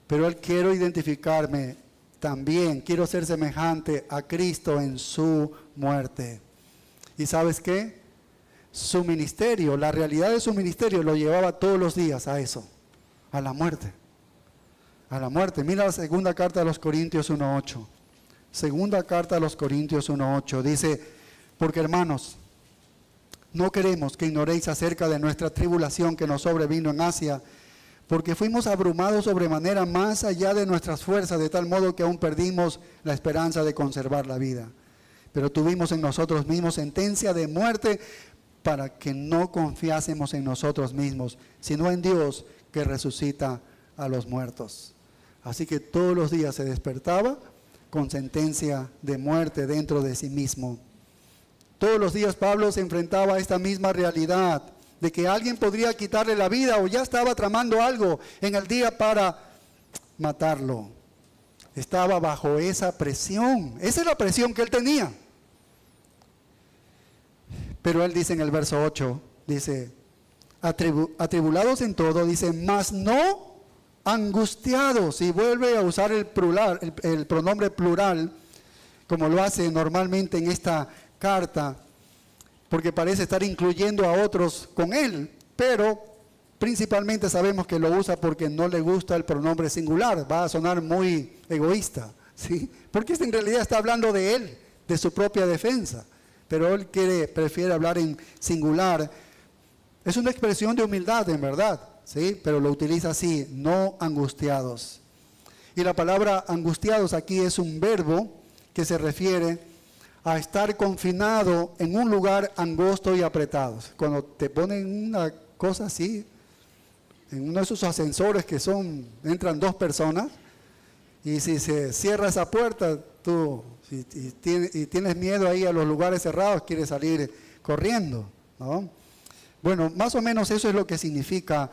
Pero él quiero identificarme también. Quiero ser semejante a Cristo en su muerte. ¿Y sabes qué? Su ministerio, la realidad de su ministerio lo llevaba todos los días a eso, a la muerte. A la muerte. Mira la segunda carta a los Corintios 1:8. Segunda carta a los Corintios 1:8. Dice, porque hermanos, no queremos que ignoréis acerca de nuestra tribulación que nos sobrevino en Asia, porque fuimos abrumados sobremanera más allá de nuestras fuerzas, de tal modo que aún perdimos la esperanza de conservar la vida. Pero tuvimos en nosotros mismos sentencia de muerte, para que no confiásemos en nosotros mismos, sino en Dios que resucita a los muertos. Así que todos los días se despertaba con sentencia de muerte dentro de sí mismo. Todos los días Pablo se enfrentaba a esta misma realidad de que alguien podría quitarle la vida o ya estaba tramando algo en el día para matarlo. Estaba bajo esa presión. Esa es la presión que él tenía. Pero él dice en el verso 8, dice, atribulados en todo, dice, mas no angustiados, y vuelve a usar el pronombre plural, como lo hace normalmente en esta carta, porque parece estar incluyendo a otros con él, pero principalmente sabemos que lo usa porque no le gusta el pronombre singular, va a sonar muy egoísta, ¿sí? Porque en realidad está hablando de él, de su propia defensa, pero él prefiere hablar en singular. Es una expresión de humildad en verdad, ¿sí? Pero lo utiliza así, no angustiados. Y la palabra angustiados aquí es un verbo que se refiere a estar confinado en un lugar angosto y apretado. Cuando te ponen una cosa así, en uno de esos ascensores que entran dos personas, y si se cierra esa puerta, tú, y tienes miedo ahí a los lugares cerrados, quieres salir corriendo, ¿no? Bueno, más o menos eso es lo que significa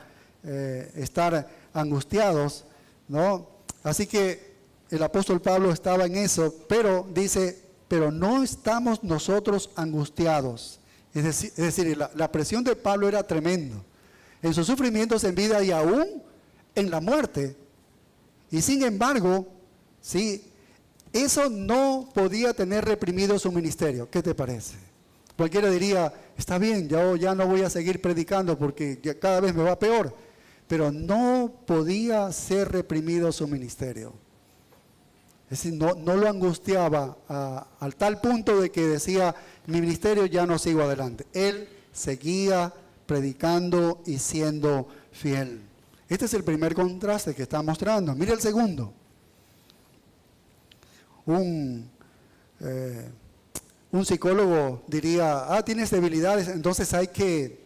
estar angustiados, ¿no? Así que el apóstol Pablo estaba en eso, pero dice, pero no estamos nosotros angustiados. Es decir, la presión de Pablo era tremendo. En sus sufrimientos en vida y aún en la muerte. Y sin embargo, sí, eso no podía tener reprimido su ministerio. ¿Qué te parece? Cualquiera diría, está bien, yo ya no voy a seguir predicando porque ya cada vez me va peor. Pero no podía ser reprimido su ministerio. Es decir, no lo angustiaba al tal punto de que decía, mi ministerio ya no sigo adelante. Él seguía predicando y siendo fiel. Este es el primer contraste que está mostrando. Mire el segundo. Un psicólogo diría, tienes debilidades, entonces hay que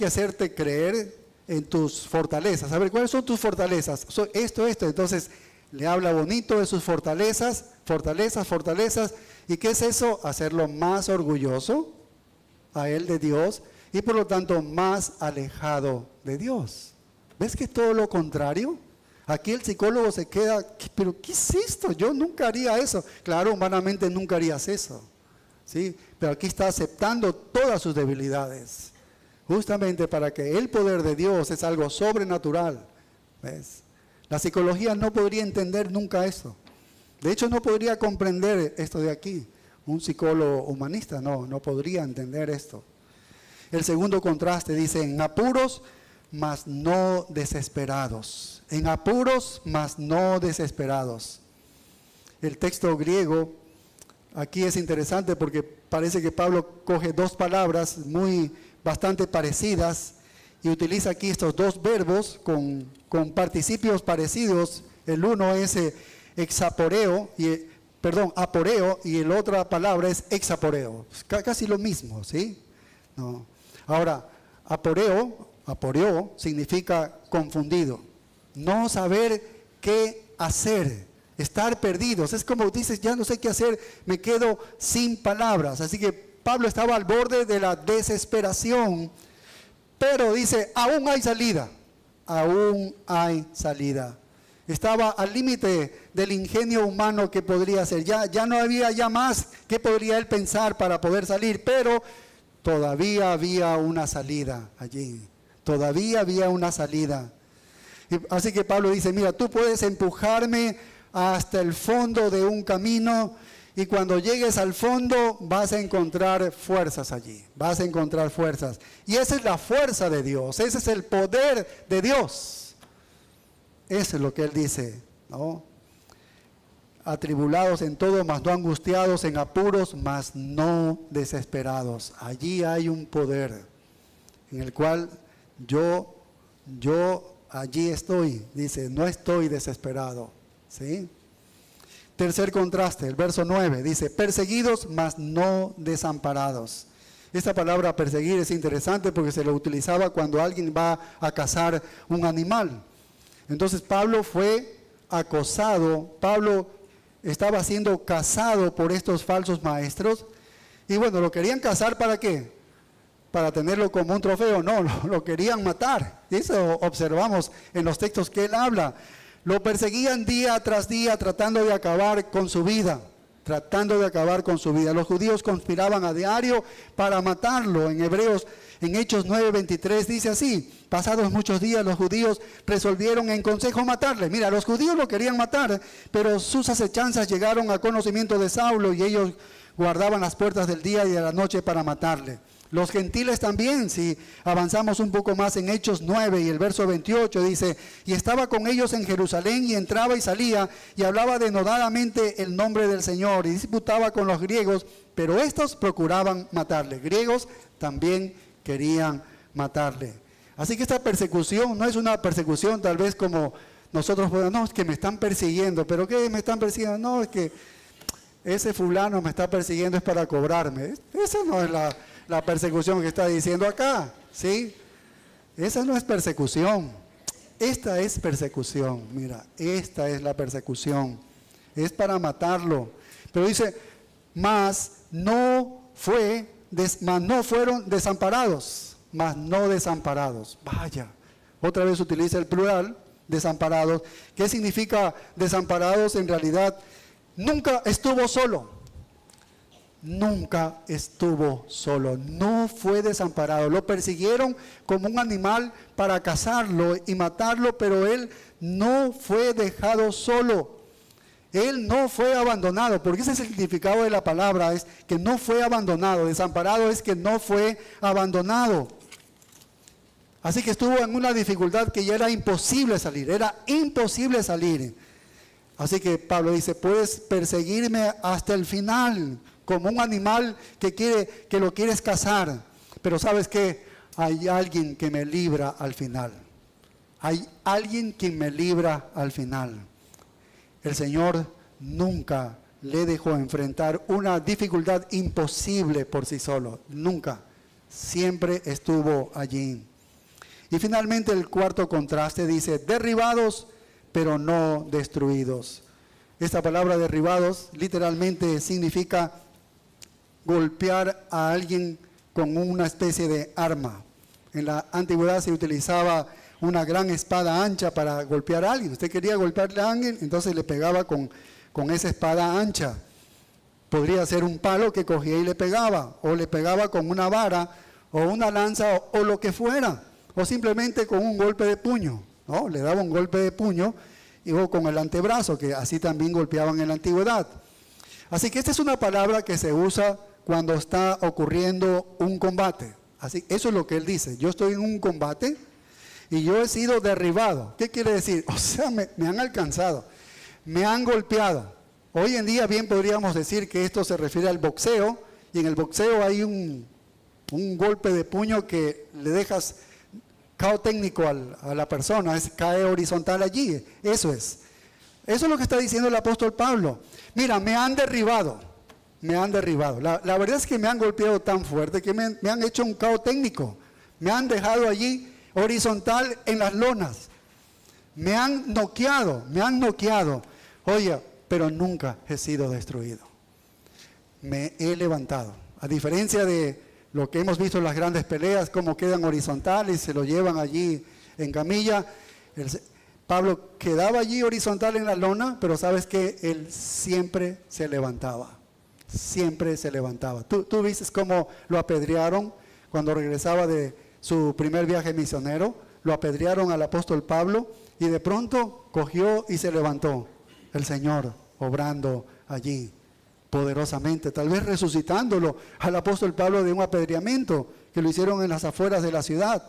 hacerte creer en tus fortalezas. A ver, ¿cuáles son tus fortalezas? Esto. Entonces, le habla bonito de sus fortalezas. ¿Y qué es eso? Hacerlo más orgulloso a él de Dios y por lo tanto más alejado de Dios. ¿Ves que es todo lo contrario? Aquí el psicólogo se queda, ¿pero qué es esto? Yo nunca haría eso. Claro, humanamente nunca harías eso, ¿sí? Pero aquí está aceptando todas sus debilidades, justamente para que el poder de Dios es algo sobrenatural. ¿Ves? La psicología no podría entender nunca eso. De hecho, no podría comprender esto de aquí. Un psicólogo humanista no podría entender esto. El segundo contraste dice, en apuros, mas no desesperados. En apuros, mas no desesperados. El texto griego aquí es interesante porque parece que Pablo coge dos palabras bastante parecidas y utiliza aquí estos dos verbos con participios parecidos. El uno es aporeo y la otra palabra es exaporeo. Casi lo mismo, ¿sí? No. Ahora, aporeo significa confundido, no saber qué hacer, estar perdidos. Es como dices, ya no sé qué hacer, me quedo sin palabras. Así que Pablo estaba al borde de la desesperación, pero dice, aún hay salida, aún hay salida. Estaba al límite del ingenio humano que podría hacer. Ya no había ya más que podría él pensar para poder salir, pero todavía había una salida allí. Todavía había una salida. Así que Pablo dice, mira, tú puedes empujarme hasta el fondo de un camino y cuando llegues al fondo vas a encontrar fuerzas allí. Vas a encontrar fuerzas. Y esa es la fuerza de Dios. Ese es el poder de Dios. Eso es lo que él dice, ¿no? Atribulados en todo, mas no angustiados, en apuros, mas no desesperados. Allí hay un poder en el cual yo allí estoy, dice, no estoy desesperado, ¿sí? Tercer contraste, el verso 9, dice, perseguidos, mas no desamparados. Esta palabra perseguir es interesante porque se lo utilizaba cuando alguien va a cazar un animal. Entonces Pablo fue acosado, Pablo estaba siendo cazado por estos falsos maestros y bueno, ¿lo querían cazar para qué? Para tenerlo como un trofeo. No, lo querían matar. Eso observamos en los textos que él habla. Lo perseguían día tras día tratando de acabar con su vida. Los judíos conspiraban a diario para matarlo. En Hechos 9:23 dice así, pasados muchos días los judíos resolvieron en consejo matarle. Mira, los judíos lo querían matar, pero sus acechanzas llegaron a conocimiento de Saulo y ellos guardaban las puertas del día y de la noche para matarle. Los gentiles también, si avanzamos un poco más en Hechos 9 y el verso 28 dice, y estaba con ellos en Jerusalén y entraba y salía y hablaba denodadamente el nombre del Señor y disputaba con los griegos, pero estos procuraban matarle. Griegos también querían matarle. Así que esta persecución no es una persecución tal vez como nosotros podemos, no, es que me están persiguiendo. ¿Pero qué me están persiguiendo? No, es que ese fulano me está persiguiendo es para cobrarme. Esa no es la persecución que está diciendo acá, ¿sí? Esa no es persecución. Esta es persecución, mira, esta es la persecución. Es para matarlo. Pero dice, mas no fueron desamparados, mas no desamparados. Vaya, otra vez utiliza el plural, desamparados. ¿Qué significa desamparados? En realidad, nunca estuvo solo. Nunca estuvo solo, no fue desamparado. Lo persiguieron como un animal para cazarlo y matarlo, pero él no fue dejado solo. Él no fue abandonado, porque ese es el significado de la palabra, es que no fue abandonado. Desamparado es que no fue abandonado. Así que estuvo en una dificultad que ya era imposible salir, Así que Pablo dice, puedes perseguirme hasta el final, como un animal que lo quieres cazar. Pero ¿sabes qué? Hay alguien que me libra al final. Hay alguien que me libra al final. El Señor nunca le dejó enfrentar una dificultad imposible por sí solo. Nunca. Siempre estuvo allí. Y finalmente el cuarto contraste dice, derribados, pero no destruidos. Esta palabra derribados literalmente significa golpear a alguien con una especie de arma. En la antigüedad se utilizaba una gran espada ancha para golpear a alguien. Usted quería golpearle a alguien, entonces le pegaba con esa espada ancha. Podría ser un palo que cogía y le pegaba, o le pegaba con una vara, o una lanza, o lo que fuera, o simplemente con un golpe de puño, ¿no? Le daba un golpe de puño, o con el antebrazo, que así también golpeaban en la antigüedad. Así que esta es una palabra que se usa cuando está ocurriendo un combate. Así, eso es lo que él dice. Yo estoy en un combate y yo he sido derribado. ¿Qué quiere decir? O sea, me han alcanzado, me han golpeado. Hoy en día bien podríamos decir que esto se refiere al boxeo, y en el boxeo hay un golpe de puño que le dejas KO técnico a la persona, cae horizontal allí. Eso es lo que está diciendo el apóstol Pablo. Mira, me han derribado. La verdad es que me han golpeado tan fuerte que me han hecho un KO técnico. Me han dejado allí horizontal en las lonas. Me han noqueado. Oye, pero nunca he sido destruido. Me he levantado. A diferencia de lo que hemos visto en las grandes peleas, cómo quedan horizontales y se lo llevan allí en camilla. Pablo quedaba allí horizontal en la lona, pero sabes que él siempre se levantaba. Tú viste cómo lo apedrearon cuando regresaba de su primer viaje misionero. Lo apedrearon al apóstol Pablo y de pronto cogió y se levantó. El Señor obrando allí poderosamente, tal vez resucitándolo al apóstol Pablo de un apedreamiento que lo hicieron en las afueras de la ciudad.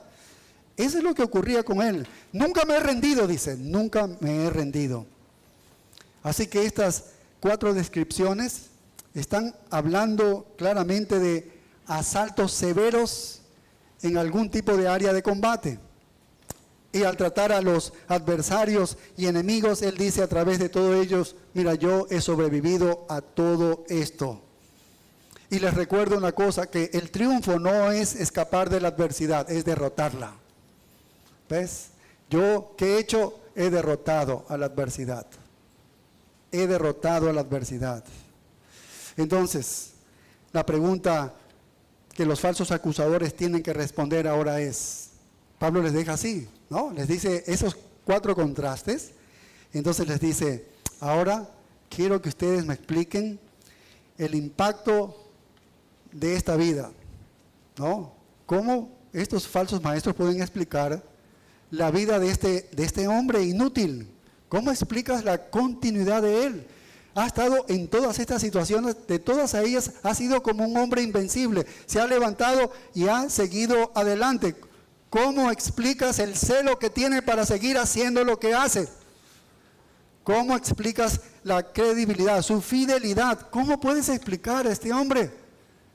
Eso es lo que ocurría con él. Nunca me he rendido, dice, nunca me he rendido. Así que estas 4 descripciones están hablando claramente de asaltos severos en algún tipo de área de combate. Y al tratar a los adversarios y enemigos, él dice a través de todos ellos, mira, yo he sobrevivido a todo esto. Y les recuerdo una cosa, que el triunfo no es escapar de la adversidad, es derrotarla. ¿Ves? Yo, ¿qué he hecho? He derrotado a la adversidad. Entonces, la pregunta que los falsos acusadores tienen que responder ahora es, Pablo les deja así, ¿no? Les dice esos 4 contrastes. Entonces les dice, ahora quiero que ustedes me expliquen el impacto de esta vida, ¿no? ¿Cómo estos falsos maestros pueden explicar la vida de este hombre inútil? ¿Cómo explicas la continuidad de él? Ha estado en todas estas situaciones, de todas ellas ha sido como un hombre invencible. Se ha levantado y ha seguido adelante. ¿Cómo explicas el celo que tiene para seguir haciendo lo que hace? ¿Cómo explicas la credibilidad, su fidelidad? ¿Cómo puedes explicar a este hombre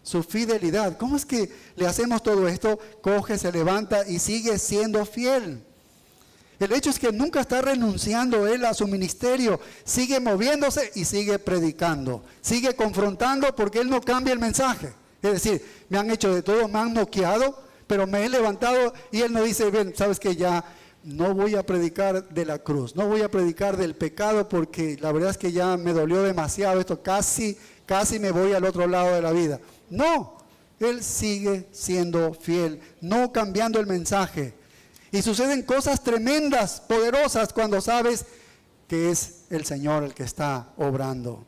su fidelidad? ¿Cómo es que le hacemos todo esto? Coge, se levanta y sigue siendo fiel. El hecho es que nunca está renunciando él a su ministerio. Sigue moviéndose y sigue predicando. Sigue confrontando porque él no cambia el mensaje. Es decir, me han hecho de todo, me han noqueado, pero me he levantado y él no dice, bien, sabes que ya no voy a predicar de la cruz, no voy a predicar del pecado porque la verdad es que ya me dolió demasiado esto, casi me voy al otro lado de la vida. No, él sigue siendo fiel, no cambiando el mensaje. Y suceden cosas tremendas, poderosas, cuando sabes que es el Señor el que está obrando.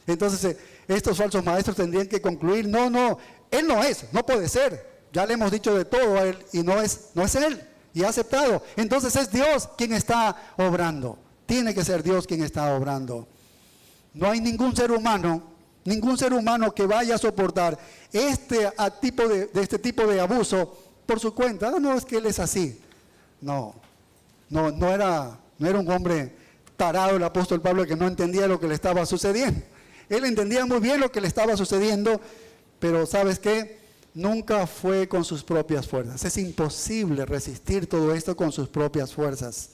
Entonces, estos falsos maestros tendrían que concluir, no, Él no es, no puede ser. Ya le hemos dicho de todo a Él y no es Él, y ha aceptado. Entonces es Dios quien está obrando. Tiene que ser Dios quien está obrando. No hay ningún ser humano que vaya a soportar este tipo de abuso por su cuenta. No, es que Él es así. No era un hombre tarado el apóstol Pablo que no entendía lo que le estaba sucediendo. Él entendía muy bien lo que le estaba sucediendo, pero ¿sabes qué? Nunca fue con sus propias fuerzas. Es imposible resistir todo esto con sus propias fuerzas.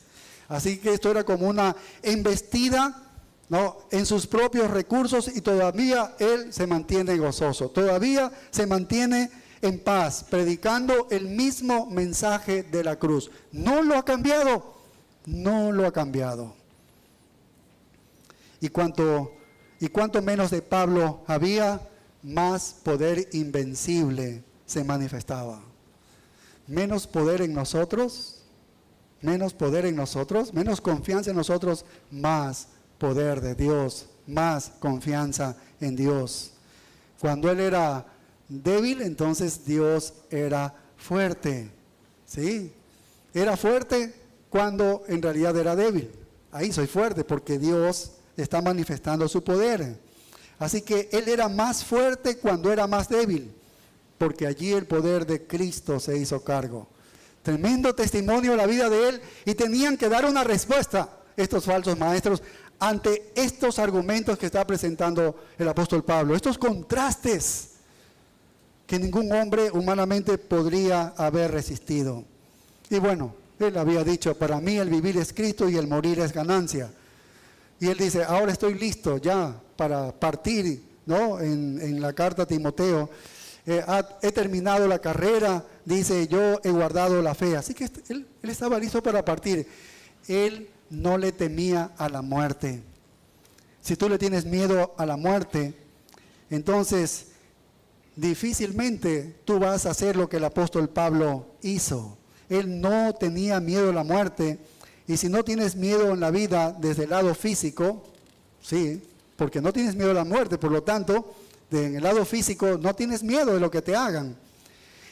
Así que esto era como una embestida, ¿no?, en sus propios recursos, y todavía él se mantiene gozoso. Todavía se mantiene en paz, predicando el mismo mensaje de la cruz. No lo ha cambiado, no lo ha cambiado. Y cuanto menos de Pablo había, más poder invencible se manifestaba. Menos poder en nosotros, menos confianza en nosotros, más poder de Dios, más confianza en Dios. Cuando él era débil, entonces Dios era fuerte, ¿sí? Era fuerte cuando en realidad era débil. Ahí soy fuerte porque Dios está manifestando su poder. Así que él era más fuerte cuando era más débil, porque allí el poder de Cristo se hizo cargo. Tremendo testimonio la vida de él, y tenían que dar una respuesta estos falsos maestros ante estos argumentos que está presentando el apóstol Pablo, estos contrastes que ningún hombre humanamente podría haber resistido. Y bueno, él había dicho, para mí el vivir es Cristo y el morir es ganancia. Y él dice, ahora estoy listo ya para partir, ¿no? En la carta a Timoteo, he terminado la carrera, dice, yo he guardado la fe. Así que él estaba listo para partir. Él no le temía a la muerte. Si tú le tienes miedo a la muerte, entonces difícilmente tú vas a hacer lo que el apóstol Pablo hizo. Él no tenía miedo a la muerte. Y si no tienes miedo en la vida desde el lado físico, sí, porque no tienes miedo a la muerte, por lo tanto, en el lado físico no tienes miedo de lo que te hagan.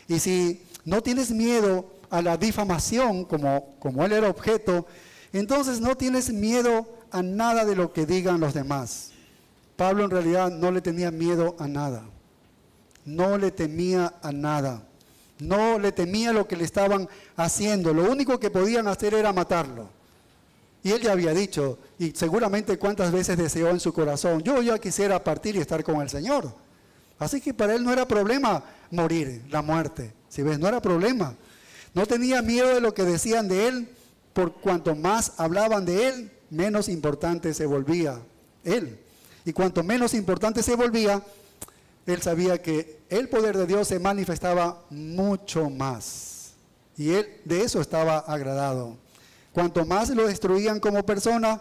Y si no tienes miedo a la difamación, como él era objeto, entonces no tienes miedo a nada de lo que digan los demás. Pablo en realidad no le tenía miedo a nada. No le temía a nada. No le temía lo que le estaban haciendo. Lo único que podían hacer era matarlo. Y él ya había dicho, y seguramente cuántas veces deseó en su corazón, yo ya quisiera partir y estar con el Señor. Así que para él no era problema morir, la muerte. Si ves, no era problema. No tenía miedo de lo que decían de él, por cuanto más hablaban de él, menos importante se volvía él. Y cuanto menos importante se volvía, él sabía que el poder de Dios se manifestaba mucho más. Y él de eso estaba agradado. Cuanto más lo destruían como persona,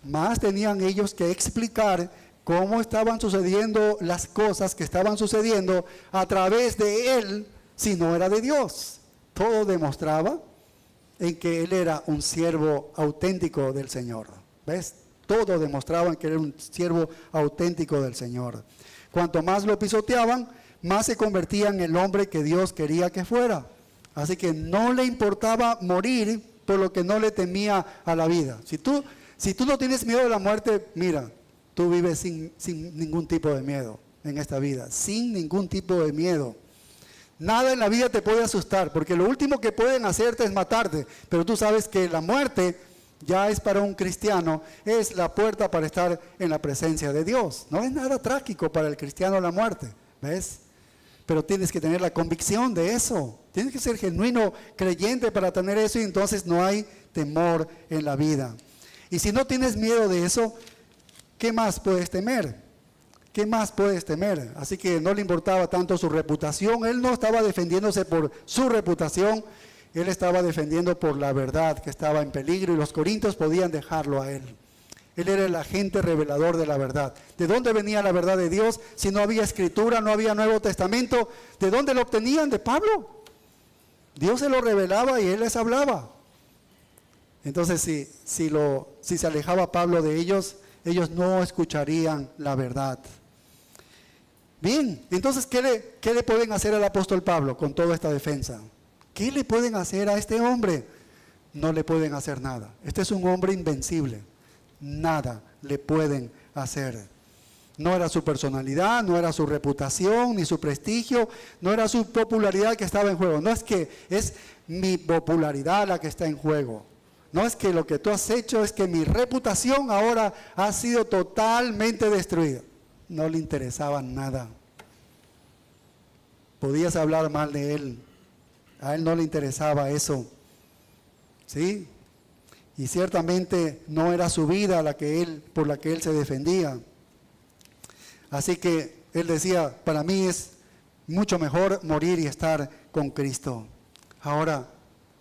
más tenían ellos que explicar cómo estaban sucediendo las cosas que estaban sucediendo a través de él, si no era de Dios. Todo demostraba en que él era un siervo auténtico del Señor. ¿Ves? Todo demostraba que era un siervo auténtico del Señor. Cuanto más lo pisoteaban, más se convertía en el hombre que Dios quería que fuera. Así que no le importaba morir, por lo que no le temía a la vida. Si tú no tienes miedo de la muerte, mira, tú vives sin ningún tipo de miedo en esta vida, sin ningún tipo de miedo. Nada en la vida te puede asustar, porque lo último que pueden hacerte es matarte, pero tú sabes que la muerte ya es para un cristiano, es la puerta para estar en la presencia de Dios. No es nada trágico para el cristiano la muerte, ¿ves? Pero tienes que tener la convicción de eso. Tienes que ser genuino creyente para tener eso, y entonces no hay temor en la vida. Y si no tienes miedo de eso, ¿qué más puedes temer? ¿Qué más puedes temer? Así que no le importaba tanto su reputación. Él no estaba defendiéndose por su reputación, él estaba defendiendo por la verdad que estaba en peligro y los corintios podían dejarlo a él. Él era el agente revelador de la verdad. ¿De dónde venía la verdad de Dios? Si no había escritura, no había Nuevo Testamento, ¿de dónde lo obtenían? De Pablo. Dios se lo revelaba y él les hablaba. Entonces, si se alejaba Pablo de ellos, ellos no escucharían la verdad. Bien, entonces, ¿qué le pueden hacer al apóstol Pablo con toda esta defensa? ¿Qué le pueden hacer a este hombre? No le pueden hacer nada. Este es un hombre invencible. Nada le pueden hacer. No era su personalidad, no era su reputación, ni su prestigio, no era su popularidad que estaba en juego. No es que es mi popularidad la que está en juego. No es que lo que tú has hecho, es que mi reputación ahora ha sido totalmente destruida. No le interesaba nada. Podías hablar mal de él. A él no le interesaba eso. ¿Sí? Y ciertamente no era su vida por la que él se defendía. Así que él decía, para mí es mucho mejor morir y estar con Cristo. Ahora,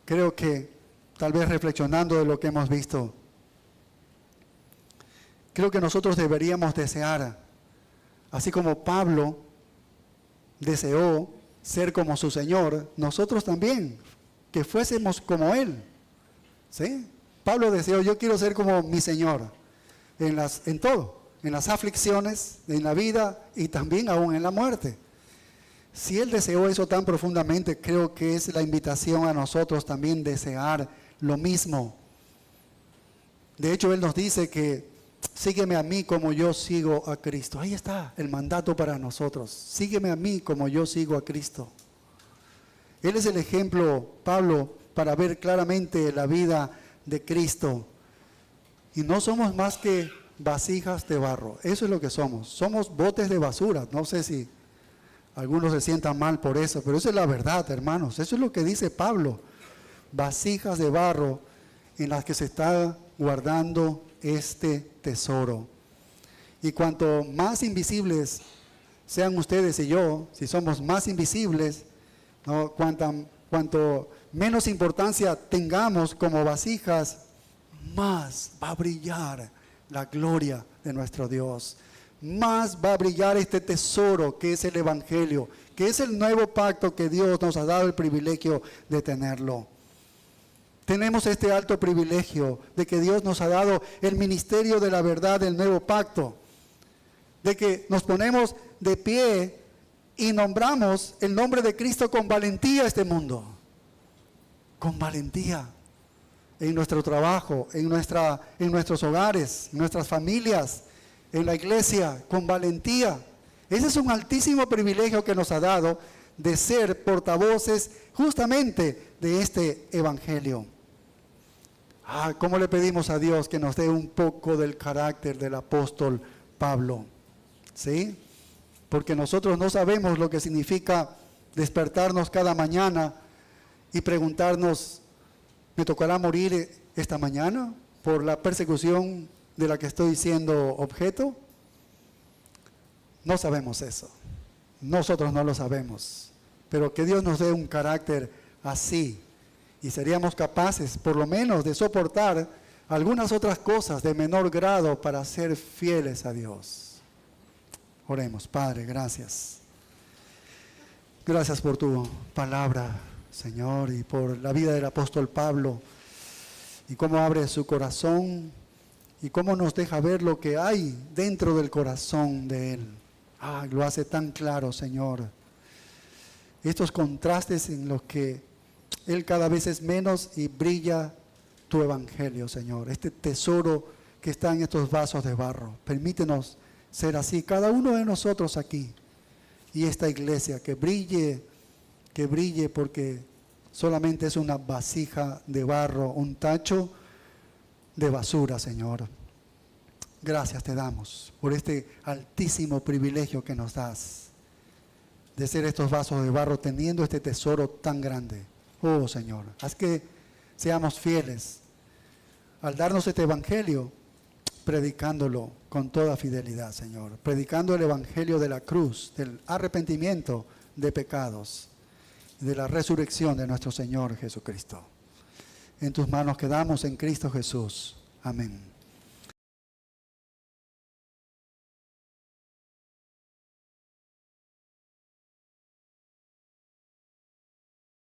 creo que tal vez reflexionando de lo que hemos visto, creo que nosotros deberíamos desear, así como Pablo deseó ser como su Señor, nosotros también, que fuésemos como Él. ¿Sí? Pablo deseó, yo quiero ser como mi Señor, en todo, en las aflicciones, en la vida y también aún en la muerte. Si Él deseó eso tan profundamente, creo que es la invitación a nosotros también desear lo mismo. De hecho, Él nos dice que sígueme a mí como yo sigo a Cristo. Ahí está el mandato para nosotros. Sígueme a mí como yo sigo a Cristo. Él es el ejemplo, Pablo, para ver claramente la vida de Cristo. Y no somos más que vasijas de barro. Eso es lo que somos. Somos botes de basura. No sé si algunos se sientan mal por eso, pero eso es la verdad, hermanos. Eso es lo que dice Pablo. Vasijas de barro en las que se está guardando este tesoro. Y cuanto más invisibles sean ustedes y yo, si somos más invisibles, ¿no? Cuanto menos importancia tengamos como vasijas, más va a brillar la gloria de nuestro Dios. Más va a brillar este tesoro que es el Evangelio, que es el nuevo pacto que Dios nos ha dado el privilegio de tenerlo. Tenemos este alto privilegio de que Dios nos ha dado el ministerio de la verdad del nuevo pacto, de que nos ponemos de pie y nombramos el nombre de Cristo con valentía a este mundo. Con valentía. En nuestro trabajo, en nuestros hogares, en nuestras familias, en la iglesia, con valentía. Ese es un altísimo privilegio que nos ha dado de ser portavoces justamente de este evangelio. ¿Cómo le pedimos a Dios que nos dé un poco del carácter del apóstol Pablo? ¿Sí? Porque nosotros no sabemos lo que significa despertarnos cada mañana y preguntarnos, ¿me tocará morir esta mañana por la persecución de la que estoy siendo objeto? No sabemos eso. Nosotros no lo sabemos. Pero que Dios nos dé un carácter así. Y seríamos capaces, por lo menos, de soportar algunas otras cosas de menor grado para ser fieles a Dios. Oremos. Padre, gracias. Gracias por tu palabra, Señor, y por la vida del apóstol Pablo, y cómo abre su corazón, y cómo nos deja ver lo que hay dentro del corazón de él. Lo hace tan claro, Señor. Estos contrastes en los que él cada vez es menos y brilla tu evangelio, Señor. Este tesoro que está en estos vasos de barro. Permítenos ser así, cada uno de nosotros aquí. Y esta iglesia, que brille porque solamente es una vasija de barro, un tacho de basura, Señor. Gracias te damos por este altísimo privilegio que nos das de ser estos vasos de barro teniendo este tesoro tan grande. Oh Señor, haz que seamos fieles al darnos este evangelio, predicándolo con toda fidelidad, Señor. Predicando el evangelio de la cruz, del arrepentimiento de pecados, de la resurrección de nuestro Señor Jesucristo. En tus manos quedamos en Cristo Jesús. Amén.